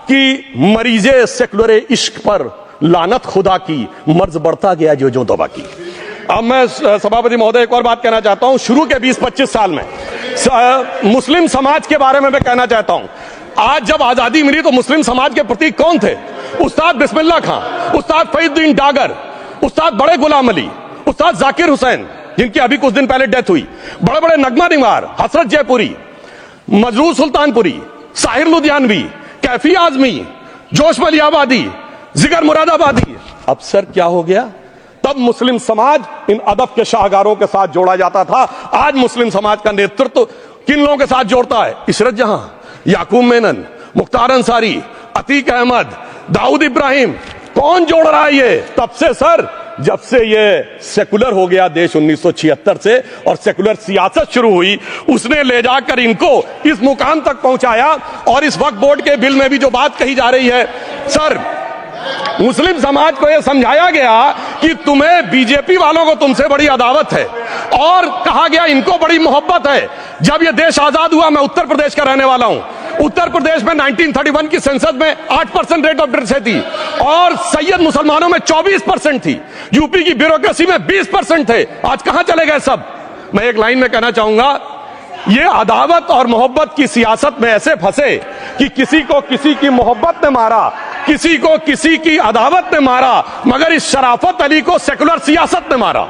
Speaker 2: कि मरीजे सेकुलर इश्क पर लानत खुदा की, मर्ज बढ़ता गया जो दवा की। अब मैं सभापति महोदय एक और बात कहना चाहता हूं, शुरू के 20-25 साल में मुस्लिम समाज के बारे में मैं कहना चाहता हूं। आज जब आजादी मिली तो मुस्लिम समाज के प्रतीक कौन थे? उस्ताद बिस्मिल्लाह खां, उस्ताद फरीदुद्दीन डागर, उस्ताद बड़े गुलाम अली, उस्ताद जाकिर हुसैन, जिनकी अभी कुछ दिन पहले डेथ हुई, बड़े बड़े नगमा निगार, हसरत जयपुरी, मजरूर सुल्तानपुरी, साहिर लुधियानवी, कैफी आजमी, जोश मलियाबादी, जिगर मुरादाबादी। अब सर क्या हो गया? तब मुस्लिम समाज इन अदब के शाहकारों के साथ जोड़ा जाता था। आज मुस्लिम समाज का नेतृत्व किन लोगों के साथ जोड़ता है? इशरत जहां, याकूब मेनन, मुख्तार अंसारी, अतीक अहमद, दाऊद इब्राहिम, कौन जोड़ रहा है ये? तब से सर, जब से ये सेकुलर हो गया देश 1976 से और सेकुलर सियासत शुरू हुई, उसने ले जाकर इनको इस मुकाम तक पहुंचाया। और इस वक्फ बोर्ड के बिल में भी जो बात कही जा रही है सर, मुस्लिम समाज को यह समझाया गया कि तुम्हें बीजेपी वालों को तुमसे बड़ी अदावत है और कहा गया इनको बड़ी मोहब्बत है। जब यह देश आजाद हुआ, मैं उत्तर प्रदेश का रहने वाला हूं, उत्तर प्रदेश में 1931 की सेंसस में 8% रेट ऑफ डेथ थी और सैयद मुसलमानों में 24% थी। यूपी की ब्यूरोक्रेसी में 20% थे। आज कहां चले गए सब? मैं एक लाइन में कहना चाहूंगा, ये अदावत और मोहब्बत की सियासत में ऐसे फंसे कि किसी को किसी की मोहब्बत ने मारा, किसी को किसी की अदावत ने मारा, मगर इस शराफत अली को सेकुलर सियासत ने मारा।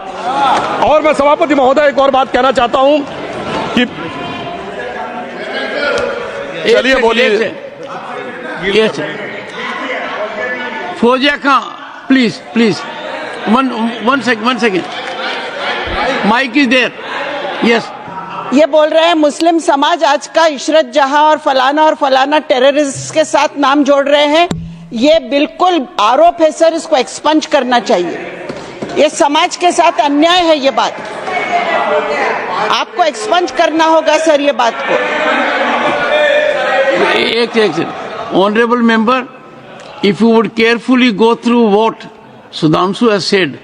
Speaker 2: और मैं सभापति महोदय एक और बात कहना चाहता हूं कि चलिए बोलिए।
Speaker 3: Fauzia Khan, please one second, mike is there. Yes,
Speaker 4: ये बोल रहे हैं मुस्लिम समाज आज का इशरत जहां और फलाना टेररिस्ट के साथ नाम जोड़ रहे हैं। ये बिल्कुल आरोप है सर, इसको एक्सपंज करना चाहिए। ये समाज के साथ अन्याय है। ये बात आपको एक्सपंज करना होगा सर, ये बात को।
Speaker 3: एक honourable member, if you would carefully go through what Sudhanshu has said,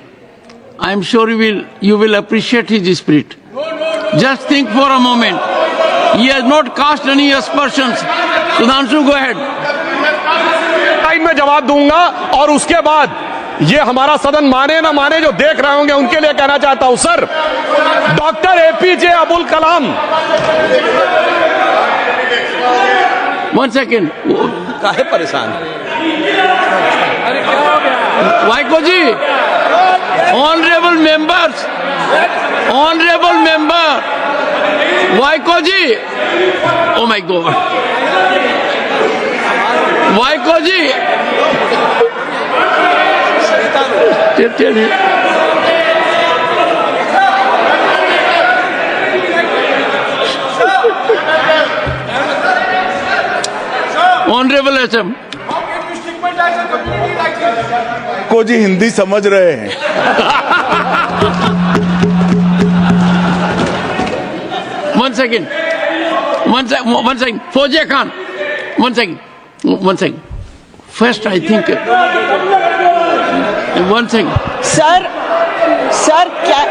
Speaker 3: I am sure you will appreciate his spirit. Just think for a moment. He has not cast any aspersions. Sudhanshu, go ahead.
Speaker 2: Time में जवाब दूंगा और उसके बाद ये हमारा सदन माने ना माने, जो देख रहे होंगे उनके लिए कहना चाहता हूं sir, doctor APJ Abdul Kalam.
Speaker 3: One second.
Speaker 5: काहे परेशान?
Speaker 3: Vaiko ji, honourable member, Vaiko ji, oh my God, Vaiko ji, honourable SM
Speaker 6: को जी हिंदी समझ रहे हैं।
Speaker 3: One second. Fauziya Khan. One second. First, I think. One second.
Speaker 4: Sir क्या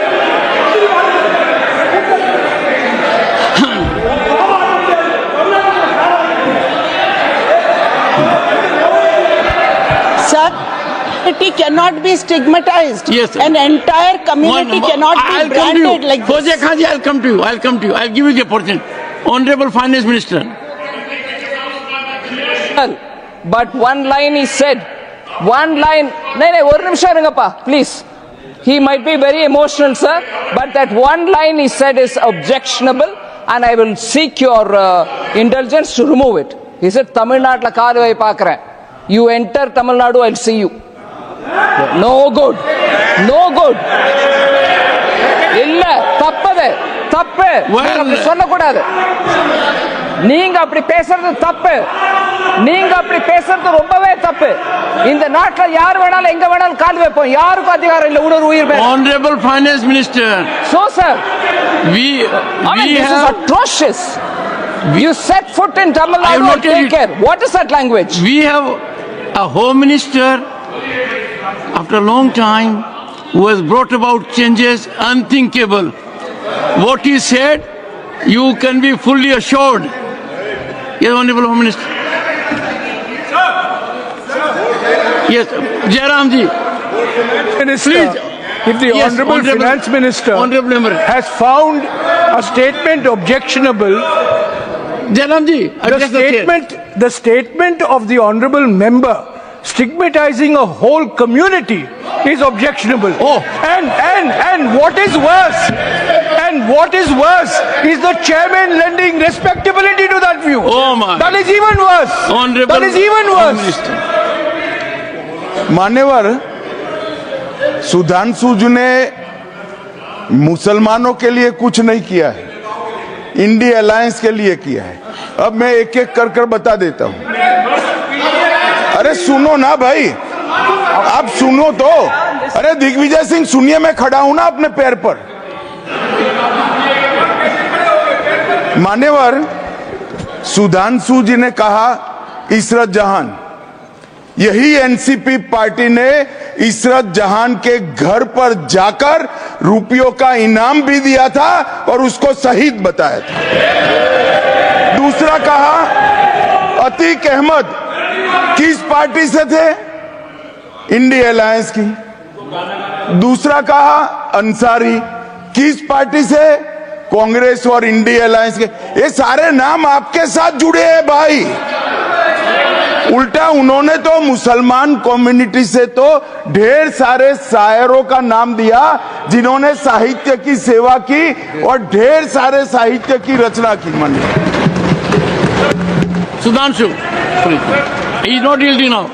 Speaker 4: community cannot be stigmatized.
Speaker 3: Yes, sir.
Speaker 4: An entire community cannot be branded like this.
Speaker 3: Fauziya Khan ji, I'll come to you. I'll give you the opportunity. Honorable Finance Minister.
Speaker 7: But one line is said. One line. No, one nimisham irungappa, please. He might be very emotional, sir, but that one line he said is objectionable, and I will seek your indulgence to remove it. He said, Tamil Nadu la kaadu vai paakren. You enter Tamil Nadu, I'll see you. No good. No good. இல்ல தப்பது தப்பு சொல்லக்கூடாது. நீங்க அப்படி பேசுறது தப்பு. நீங்க அப்படி பேசுறது ரொம்பவே தப்பு. இந்த நாட்டுல யார் வேணாலும் எங்க வேணாலும் கால் வைப்போம். யாருக்கும் அதிகாரம் இல்ல ஒரு உயிர் மேல.
Speaker 3: Honorable Finance Minister.
Speaker 7: So sir,
Speaker 3: this
Speaker 7: is atrocious. You set foot in Tamil Nadu and take care. What is that language?
Speaker 3: We have a Home Minister after a long time who has brought about changes unthinkable. What he said, you can be fully assured. Yes, Honorable Home Minister. Yes, Jairam ji.
Speaker 8: Minister,
Speaker 3: Please.
Speaker 8: if the
Speaker 3: Yes,
Speaker 8: Honorable Finance Minister
Speaker 3: Honorable Member.
Speaker 8: has found a statement objectionable,
Speaker 3: Jairam ji, address the chair.
Speaker 8: the statement of the Honorable Member stigmatizing a whole community is objectionable.
Speaker 3: Oh.
Speaker 8: And what is worse is the chairman lending respectability to that view.
Speaker 3: Oh my.
Speaker 8: That is even worse.
Speaker 3: Honorable
Speaker 8: That is even
Speaker 3: Home
Speaker 8: worse.
Speaker 3: Minister.
Speaker 6: मान्यवर सुधांशु जी ने मुसलमानों के लिए कुछ नहीं किया है, India alliance के लिए किया है। अब मैं एक एक कर कर बता देता हूं। अरे सुनो ना भाई, आप सुनो तो। अरे दिग्विजय सिंह सुनिए, मैं खड़ा हूं ना अपने पैर पर। मान्यवर सुधांशु जी ने कहा इशरत जहान, यही एनसीपी पार्टी ने इशरत जहान के घर पर जाकर रुपयों का इनाम भी दिया था और उसको शहीद बताया था। दूसरा कहा अतीक अहमद किस पार्टी से थे? इंडिया अलायंस की। दूसरा कहा अंसारी किस पार्टी से? कांग्रेस और इंडिया अलायंस के। ये सारे नाम आपके साथ जुड़े हैं भाई। उल्टा उन्होंने तो मुसलमान कम्युनिटी से तो ढेर सारे शायरों का नाम दिया जिन्होंने साहित्य की सेवा की और ढेर सारे साहित्य की रचना की। मन
Speaker 3: Sudhanshu, he is not yielding now.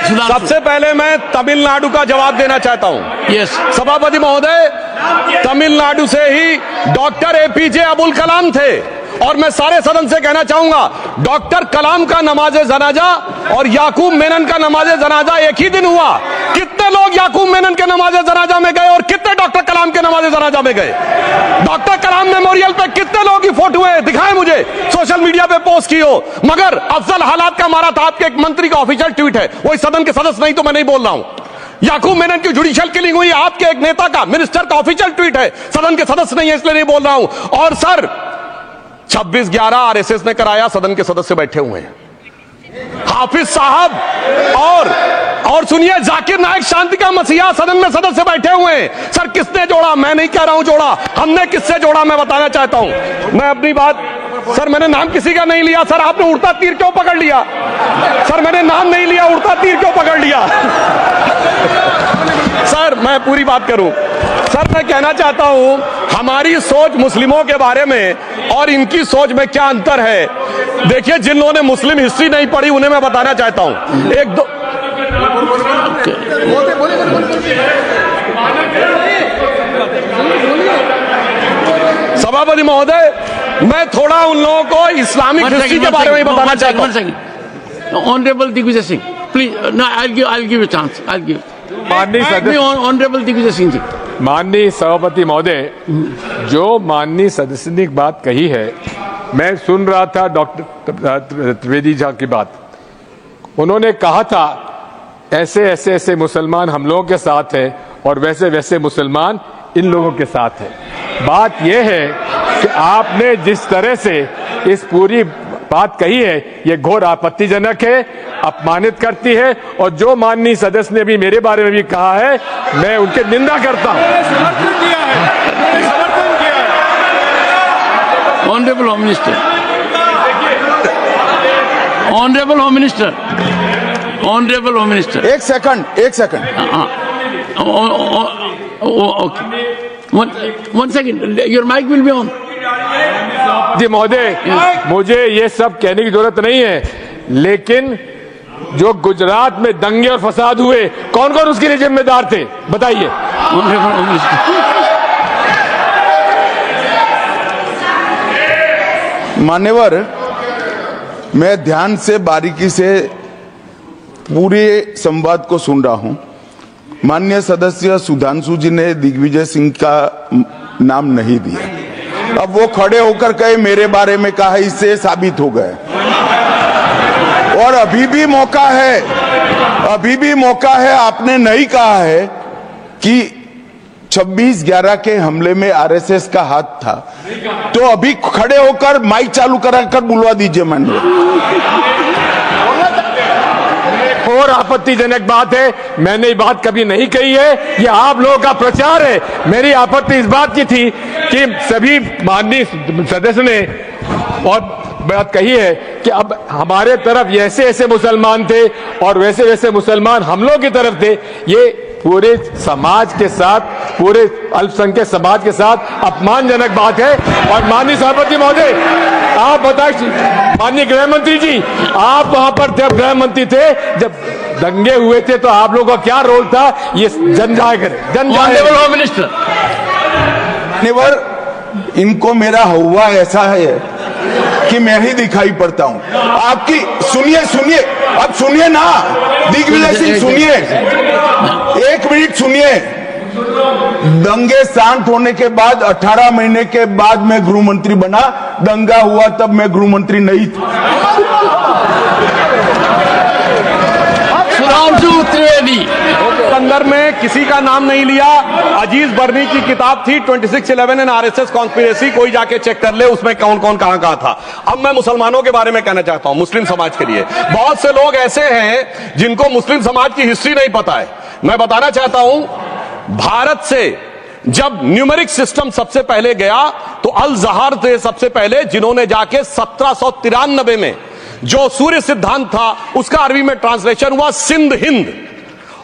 Speaker 3: Sudhanshu.
Speaker 2: सबसे पहले मैं तमिलनाडु का जवाब देना चाहता हूं।
Speaker 3: Yes.
Speaker 2: सभापति महोदय, तमिलनाडु से ही डॉक्टर एपीजे अबुल कलाम थे और मैं सारे सदन से कहना चाहूंगा, डॉक्टर कलाम का नमाज जनाजा और याकूब मेनन का नमाज जनाजा एक ही दिन हुआ। कितने लोग याकूब मेनन के नमाज जनाजा में गए और कितने डॉक्टर कलाम के नमाज जनाजा में गए? डॉक्टर कलाम मेमोरियल पे कितने लोग की फोटो है? दिखाएं मुझे, सोशल मीडिया पे पोस्ट की हो। मगर अफजल हालात का मारा था, आपके एक मंत्री का ऑफिशियल ट्वीट है, वो इस सदन के सदस्य नहीं तो मैं नहीं बोल रहा हूं। याकूब मेनन की जुडिशियल किलिंग हुई, आपके एक नेता का, मिनिस्टर का ऑफिशियल ट्वीट है, सदन के सदस्य नहीं है इसलिए नहीं बोल रहा हूं। और सर 26/11 आरएसएस ने कराया, सदन के सदस्य बैठे हुए हैं। हाफिज साहब और सुनिए, जाकिर नायक शांति का मसीहा सदन में सदस्य बैठे हुए हैं। सर किसने जोड़ा? मैं नहीं कह रहा हूं जोड़ा, हमने किससे जोड़ा मैं बताना चाहता हूं। मैं अपनी बात, सर मैंने नाम किसी का नहीं लिया। सर आपने उड़ता तीर क्यों पकड़ लिया? सर मैंने नाम नहीं लिया, उड़ता तीर क्यों पकड़ लिया? सर मैं पूरी बात करूं। सर मैं कहना चाहता हूं, हमारी सोच मुस्लिमों के बारे में और इनकी सोच में क्या अंतर है। देखिए, जिन लोगों ने मुस्लिम हिस्ट्री नहीं पढ़ी उन्हें मैं बताना चाहता हूं। एक दो सभापति महोदय, मैं थोड़ा उन लोगों को इस्लामिक हिस्ट्री के बारे में बताना चाहता हूं।
Speaker 3: Honorable Digvijay Singh, please. No, I'll give you a chance. I'll give.
Speaker 5: माननीय सदस्य,
Speaker 3: Honorable Digvijay Singh जी।
Speaker 5: माननीय सभापति महोदय, जो माननीय सदस्य ने बात कही है, मैं सुन रहा था डॉक्टर त्रिवेदी जी की बात। उन्होंने कहा था ऐसे मुसलमान हम लोगों के साथ हैं और वैसे मुसलमान इन लोगों के साथ हैं। बात यह है कि आपने जिस तरह से इस पूरी बात कही है, ये घोर आपत्तिजनक है, अपमानित करती है। और जो माननीय सदस्य ने भी मेरे बारे में भी कहा है, मैं उनकी निंदा करता हूं।
Speaker 3: Honorable Home Minister. Honorable Home Minister. Honorable Home Minister.
Speaker 6: एक second.
Speaker 3: Okay. One second. Your mic will be on.
Speaker 5: जी महोदय, मुझे ये सब कहने की जरूरत नहीं है, लेकिन जो गुजरात में दंगे और फसाद हुए, कौन कौन उसके लिए जिम्मेदार थे बताइए।
Speaker 3: Honorable Home Minister.
Speaker 6: मान्यवर, मैं ध्यान से बारीकी से पूरे संवाद को सुन रहा हूं। माननीय सदस्य सुधांशु जी ने दिग्विजय सिंह का नाम नहीं दिया। अब वो खड़े होकर कहे मेरे बारे में कहा, इससे साबित हो गए। और अभी भी मौका है। आपने नहीं कहा है कि 26/11 के हमले में आरएसएस का हाथ था, तो अभी खड़े होकर माइक चालू कराकर बुलवा दीजिए।
Speaker 5: और आपत्तिजनक बात है, मैंने ये बात कभी नहीं कही है, ये आप लोगों का प्रचार है। मेरी आपत्ति इस बात की थी कि सभी माननीय सदस्य ने और बात कही है कि अब हमारे तरफ ऐसे मुसलमान थे और वैसे मुसलमान हम लोगों की तरफ थे। ये पूरे समाज के साथ, पूरे अल्पसंख्यक समाज के साथ अपमानजनक बात है। और माननीय सभापति महोदय, आप बताइए, माननीय गृह मंत्री जी, आप वहां पर थे, गृह मंत्री थे, जब दंगे हुए थे तो आप लोगों का क्या रोल था, ये जन जाहिर जन जाहिर।
Speaker 3: Honorable Home Minister.
Speaker 6: नेवर इनको मेरा हुआ ऐसा है कि मैं ही दिखाई पड़ता हूं आपकी। सुनिए सुनिए, अब सुनिए ना दिग्विजय सिंह, सुनिए 1 मिनट सुनिए। दंगे शांत होने के बाद 18 महीने के बाद मैं गृह मंत्री बना, दंगा हुआ तब मैं गृह मंत्री नहीं था।
Speaker 3: Sudhanshu Trivedi.
Speaker 2: संदर्भ में किसी का नाम नहीं लिया। अजीज बर्नी की किताब थी 2611 एंड आरएसएस कॉन्स्पिरेसी, कोई जाके चेक कर ले उसमें कौन कौन कहां कहां था। अब मैं मुसलमानों के बारे में कहना चाहता हूं, मुस्लिम समाज के लिए। बहुत से लोग ऐसे हैं जिनको मुस्लिम समाज की हिस्ट्री नहीं पता है। मैं बताना चाहता हूं, भारत से जब न्यूमेरिक सिस्टम सबसे पहले गया तो अल जहर थे सबसे पहले, जिन्होंने जाके 1793 में जो सूर्य सिद्धांत था उसका अरबी में ट्रांसलेशन हुआ सिंध हिंद।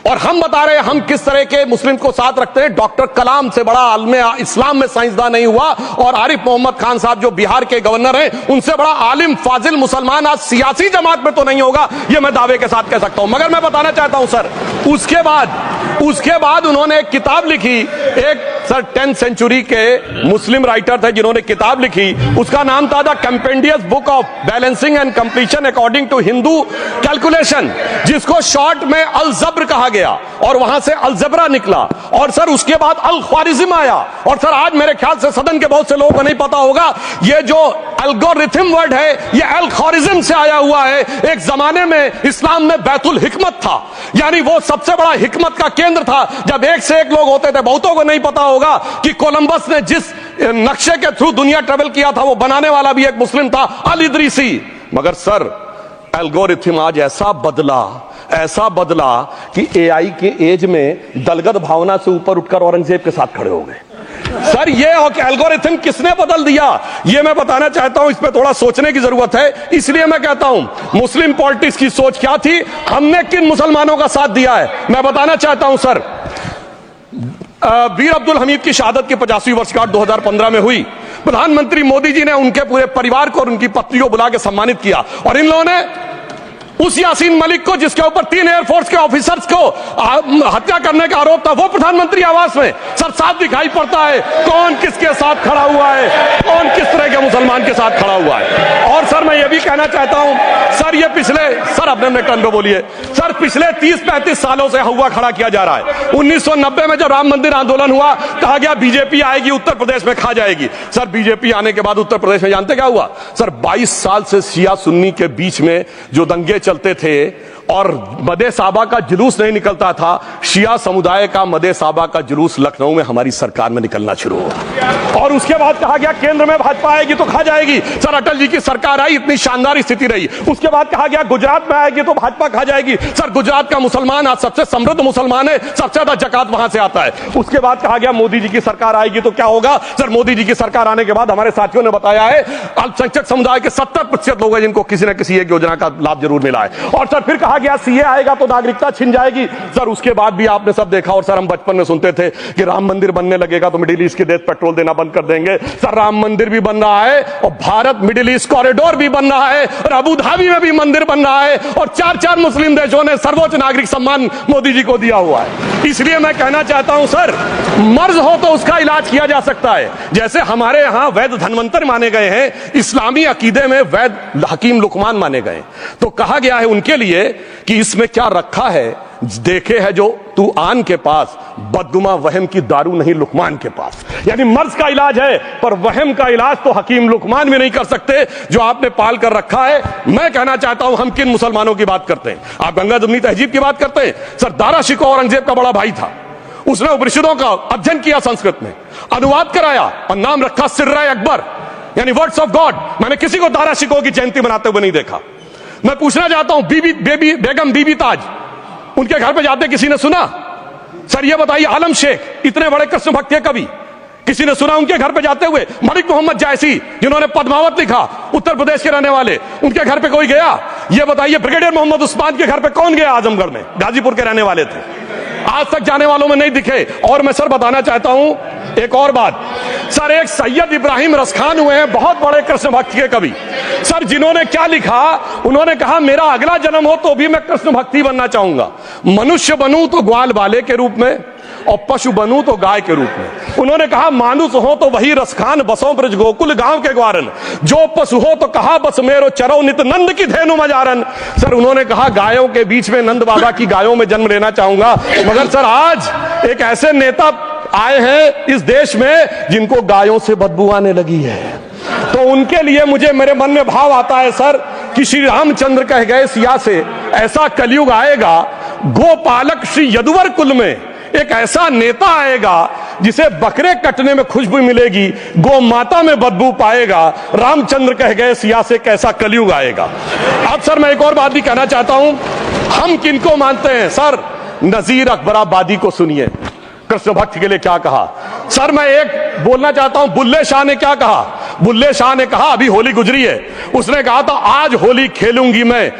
Speaker 2: और हम बता रहे हैं हम किस तरह के मुस्लिम को साथ रखते हैं। डॉक्टर कलाम से बड़ा आलिम इस्लाम में साइंसदान नहीं हुआ, और आरिफ मोहम्मद खान साहब जो बिहार के गवर्नर हैं उनसे बड़ा आलिम फाजिल मुसलमान आज सियासी जमात में तो नहीं होगा, यह मैं दावे के साथ कह सकता हूं। मगर मैं बताना चाहता हूं सर, उसके बाद उन्होंने एक किताब लिखी, एक सर 10th सेंचुरी के मुस्लिम राइटर थे जिन्होंने किताब लिखी, उसका नाम था the compendious book of balancing and completion according to Hindu calculation, जिसको शॉर्ट में अल जब्र कहा गया, और वहां से अलजबरा निकला। और सर उसके बाद अल ख्वारिज्म आया। और सर आज मेरे ख्याल से सदन के बहुत से लोगों को नहीं पता होगा, ये जो एल्गोरिथम वर्ड है ये अल ख्वारिज्म से आया हुआ है। एक जमाने में इस्लाम में बैतुल हिकमत था, यानी वो सबसे बड़ा हिकमत का केंद्र था। जब एक से एक लोग होते थे, बहुतों को नहीं पता होगा कि कोलंबस ने जिस नक्शे के थ्रू दुनिया ट्रेवल किया था वो बनाने वाला भी एक मुस्लिम था, अल इदरीसी। मगर सर एल्गोरिथम आज ऐसा बदला कि एआई के एज में दलगत भावना से ऊपर उठकर औरंगजेब के साथ खड़े हो गए। सर ये एल्गोरिथम किसने बदल दिया, ये मैं बताना चाहता हूं। इस पे थोड़ा सोचने की जरूरत है। इसलिए मैं कहता हूं मुस्लिम पॉलिटिक्स की सोच क्या थी, हमने किन मुसलमानों का साथ दिया है, मैं बताना चाहता हूं सर। वीर अब्दुल हमीद की शहादत की 50वीं वर्षगांठ 2015 में हुई। प्रधानमंत्री मोदी जी ने उनके पूरे परिवार को और उनकी पत्नी को बुला के सम्मानित किया, और इन लोगों ने उस यासीन मलिक को जिसके ऊपर 3 एयरफोर्स के ऑफिसर्स को हत्या करने का आरोप था, वो प्रधानमंत्री आवास में। सर साफ दिखाई पड़ता है कौन किसके साथ खड़ा हुआ है, कौन किस तरह के मुसलमान के साथ खड़ा हुआ है। और सर मैं ये भी कहना चाहता हूं सर, ये सर अपने टर्न पे बोलिए सर, पिछले 30-35 सालों से हुआ खड़ा किया जा रहा है। 1990 में जब राम मंदिर आंदोलन हुआ, कहा गया बीजेपी आएगी उत्तर प्रदेश में खा जाएगी। सर बीजेपी आने के बाद उत्तर प्रदेश में जानते क्या हुआ सर, 22 साल से शिया सुन्नी के बीच में जो दंगे चलते थे और मदे साबा का जुलूस नहीं निकलता था, शिया समुदाय का मदे साबा का जुलूस लखनऊ में हमारी सरकार में निकलना शुरू हुआ। और उसके बाद कहा गया केंद्र में भाजपा आएगी तो खा जाएगी। सर अटल जी की सरकार आई, इतनी शानदार स्थिति रही। उसके बाद कहा गया गुजरात में आएगी तो भाजपा खा जाएगी। सर गुजरात का मुसलमान आज सबसे समृद्ध मुसलमान है, सबसे ज्यादा जकात वहां से आता है। उसके बाद कहा गया मोदी जी की सरकार आएगी तो क्या होगा। सर मोदी जी की सरकार आने के बाद हमारे साथियों ने बताया है अल्पसंख्यक समुदाय के 70% लोग हैं जिनको किसी न किसी एक योजना का लाभ जरूर मिला है। और सर फिर कहा गया सीए आएगा तो नागरिकता छिन जाएगी। सर उसके बाद भी आपने सब देखा, और सर हम बचपन में सुनते थे कि राम मंदिर बनने लगेगा तो मिडिल ईस्ट के देश पेट्रोल देना बंद कर देंगे। सर राम मंदिर भी बन रहा है, और भारत मिडिल ईस्ट कॉरिडोर भी बन रहा है, और अबू धाबी में भी मंदिर बन रहा है, और 4 मुस्लिम देशों ने सर्वोच्च नागरिक सम्मान मोदी जी को दिया हुआ है। इसलिए मैं कहना चाहता हूं सर, मर्ज हो तो उसका इलाज किया जा सकता है। जैसे हमारे यहां वैद धन्वंतर माने गए हैं, इस्लामी अकीदे में वैद हकीम लुकमान माने गए, तो कहा गया है उनके लिए कि इसमें क्या रखा है, देखे है जो तू आन के पास, बददुमा वहम की दारू नहीं लुकमान के पास। यानी मर्ज का इलाज है, पर वहम का इलाज तो हकीम लुकमान भी नहीं कर सकते जो आपने पाल कर रखा है। मैं कहना चाहता हूं हम किन मुसलमानों की बात करते हैं, आप गंगा जमुनी तहजीब की बात करते हैं। सर दारा शिकोह औरंगजेब का बड़ा भाई था, उसने उपनिषदों का अध्ययन किया, संस्कृत में अनुवाद कराया और नाम रखा सिर्रा अकबर, यानी वर्ड्स ऑफ गॉड। मैंने किसी को दारा शिकोह की जयंती मनाते हुए नहीं देखा। मैं पूछना चाहता हूं बेगम बीबी ताज, उनके घर पे जाते किसी ने सुना? सर ये बताइए, आलम शेख इतने बड़े कृष्ण भक्त के कवि, किसी ने सुना उनके घर पे जाते हुए? मलिक मोहम्मद जायसी जिन्होंने पद्मावत लिखा, उत्तर प्रदेश के रहने वाले, उनके घर पे कोई गया? ये बताइए ब्रिगेडियर मोहम्मद उस्मान के घर पे कौन गया? आजमगढ़ में, गाजीपुर के रहने वाले थे, आज तक जाने वालों में नहीं दिखे। और मैं सर बताना चाहता हूं एक और बात सर, एक सैयद इब्राहिम रसखान हुए हैं, बहुत बड़े कृष्ण भक्ति के कवि सर, जिन्होंने क्या लिखा, उन्होंने कहा मेरा अगला जन्म हो तो भी मैं कृष्ण भक्ति बनना चाहूंगा, मनुष्य बनूं तो ग्वाल बाले के रूप में और पशु बनूं तो गाय के रूप में। उन्होंने कहा मानुष हो तो वही रसखान बसों ब्रज गोकुल गांव के ग्वारन, जो पशु हो तो कहा बस मेरो चरो नित नंद की धेनु मजारन। सर उन्होंने कहा गायों के बीच में नंद बाबा की गायों में जन्म लेना चाहूंगा, मगर सर आज एक ऐसे नेता आए हैं इस देश में जिनको गायों से बदबू आने लगी है, तो उनके लिए मुझे मेरे मन में भाव आता है सर कि श्री रामचंद्र कह गए सिया से ऐसा कलयुग आएगा, गोपालक श्री यदुवर कुल में एक ऐसा नेता आएगा जिसे बकरे कटने में खुशबू मिलेगी, गौ माता में बदबू पाएगा। रामचंद्र कह गए सिया से कैसा कलयुग आएगा। अब सर मैं एक और बात भी कहना चाहता हूं, हम किनको मानते हैं सर, नजीर अकबराबादी को सुनिए, कृष्ण भक्त के लिए क्या कहा। सर मैं एक बोलना चाहता हूं, बुल्ले शाह ने क्या कहा, बुल्ले शाह ने कहा अभी होली गुजरी है, उसने कहा था आज होली खेलूंगी मैं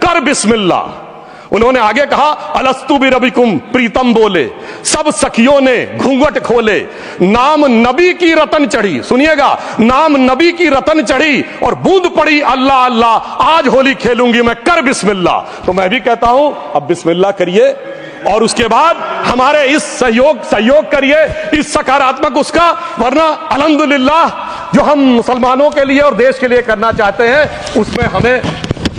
Speaker 2: कर बिस्मिल्लाह। उन्होंने आगे कहा अलस्तु भी रबिकुम प्रीतम बोले, सब सखियों ने घूंघट खोले, नाम नबी की रतन चढ़ी, सुनिएगा, नाम नबी की रतन चढ़ी और बूंद पड़ी अल्लाह अल्लाह, आज होली खेलूंगी मैं कर बिस्मिल्लाह। तो मैं भी कहता हूं अब बिस्मिल्लाह करिए और उसके बाद हमारे इस सहयोग करिए, इस सकारात्मक उसका, वरना अल्हम्दुलिल्लाह जो हम मुसलमानों के लिए और देश के लिए करना चाहते हैं उसमें हमें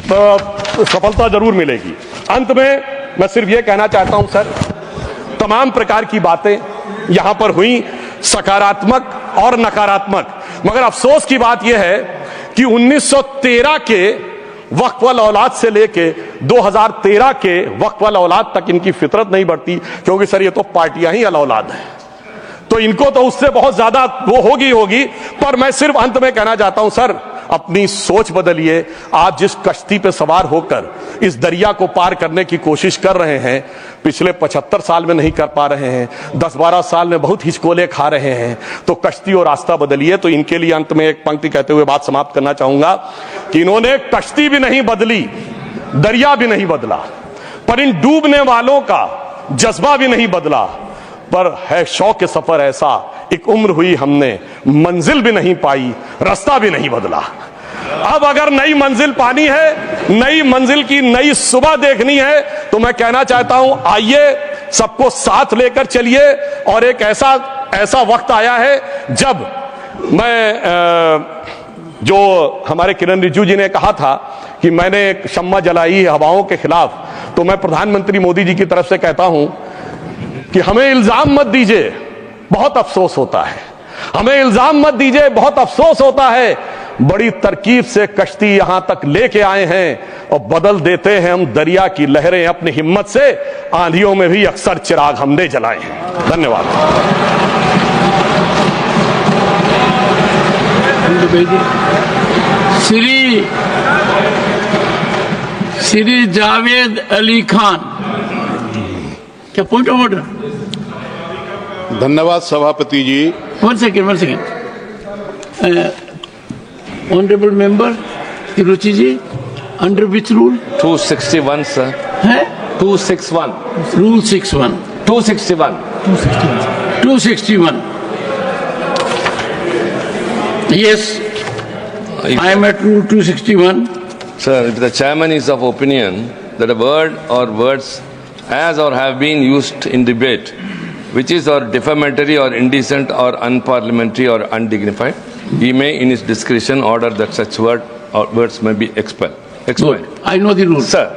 Speaker 2: सफलता जरूर मिलेगी। अंत में मैं सिर्फ यह कहना चाहता हूं सर, तमाम प्रकार की बातें यहां पर हुई, सकारात्मक और नकारात्मक, मगर अफसोस की बात यह है कि 1913 के वक्फ वाल औलाद से लेके 2013 के वक्फ वाल औलाद तक इनकी फितरत नहीं बढ़ती, क्योंकि सर ये तो पार्टियां ही अल औलाद हैं, तो इनको तो उससे बहुत ज्यादा वो होगी। पर मैं सिर्फ अंत में कहना चाहता हूं सर, अपनी सोच बदलिए। आप जिस कश्ती पे सवार होकर इस दरिया को पार करने की कोशिश कर रहे हैं, पिछले 75 साल में नहीं कर पा रहे हैं, 10-12 साल में बहुत हिचकोले खा रहे हैं, तो कश्ती और रास्ता बदलिए। तो इनके लिए अंत में एक पंक्ति कहते हुए बात समाप्त करना चाहूंगा कि इन्होंने कश्ती भी नहीं बदली, दरिया भी नहीं बदला, पर इन डूबने वालों का जज्बा भी नहीं बदला, पर है शौक के सफर ऐसा, एक उम्र हुई हमने मंजिल भी नहीं पाई, रास्ता भी नहीं बदला। अब अगर नई मंजिल पानी है, नई मंजिल की नई सुबह देखनी है, तो मैं कहना चाहता हूं आइए सबको साथ लेकर चलिए। और एक ऐसा वक्त आया है जब मैं जो हमारे किरण रिजिजू जी ने कहा था कि मैंने एक शम्मा जलाई हवाओं के खिलाफ, तो मैं प्रधानमंत्री मोदी जी की तरफ से कहता हूं कि हमें इल्जाम मत दीजिए, बहुत अफसोस होता है, हमें इल्जाम मत दीजिए, बहुत अफसोस होता है। बड़ी तरकीब से कश्ती यहां तक लेके आए हैं और बदल देते हैं हम दरिया की लहरें अपनी हिम्मत से, आंधियों में भी अक्सर चिराग हमने जलाए हैं। धन्यवाद।
Speaker 3: श्री जावेद अली खान, क्या पॉइंट ऑफ ऑर्डर?
Speaker 9: धन्यवाद सभापति जी।
Speaker 3: One second honourable member Tiruchi ji, under which rule?
Speaker 10: 261 sir
Speaker 3: है
Speaker 10: 261
Speaker 3: rule 61
Speaker 10: 261
Speaker 3: 261 Yes, I am at rule 261.
Speaker 10: Sir, if the chairman is of opinion that a word or words as or have been used in debate which is or defamatory or indecent or unparliamentary or undignified, he may in his discretion order that such word or words may be expelled.
Speaker 3: Good. I know the rule.
Speaker 10: Sir,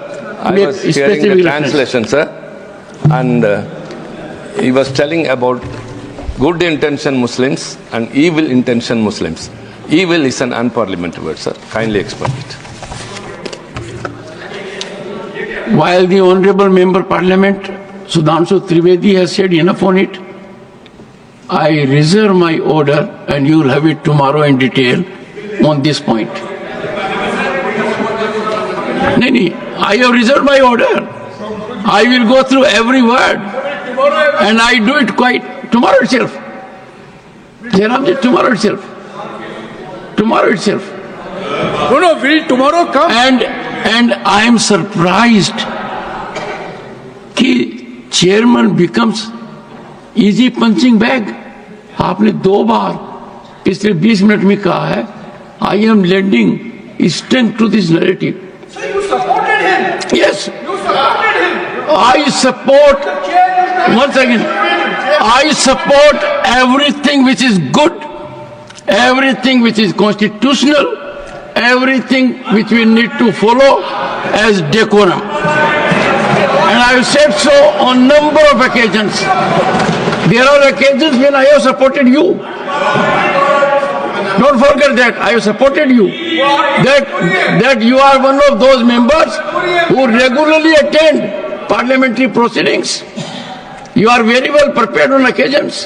Speaker 10: I
Speaker 3: Make
Speaker 10: was hearing the
Speaker 3: specific
Speaker 10: translation, sir, and he was telling about good intention Muslims and evil intention Muslims. Evil is an unparliamentary word, sir. Kindly explain it.
Speaker 3: While the Honorable Member Parliament Sudhanshu Trivedi has said enough on it, I reserve my order and you will have it tomorrow in detail on this point. No, I have reserved my order. I will go through every word and I do it quite tomorrow itself. Jairamji, tomorrow itself. Tomorrow itself.
Speaker 8: No, will tomorrow come?
Speaker 3: And I am surprised कि chairman becomes easy punching bag. आपने 2 बार पिछले 20 minute में कहा है I am lending strength to this narrative. Yes, I support. Once again, I support everything which is good, everything which is constitutional, everything which we need to follow as decorum. And I have said so on number of occasions. There are occasions when I have supported you. Don't forget that I have supported you. That you are one of those members who regularly attend parliamentary proceedings. You are very well prepared on occasions.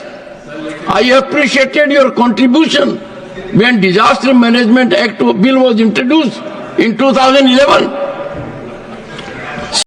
Speaker 3: I appreciated your contribution when Disaster Management Act bill was introduced in 2011.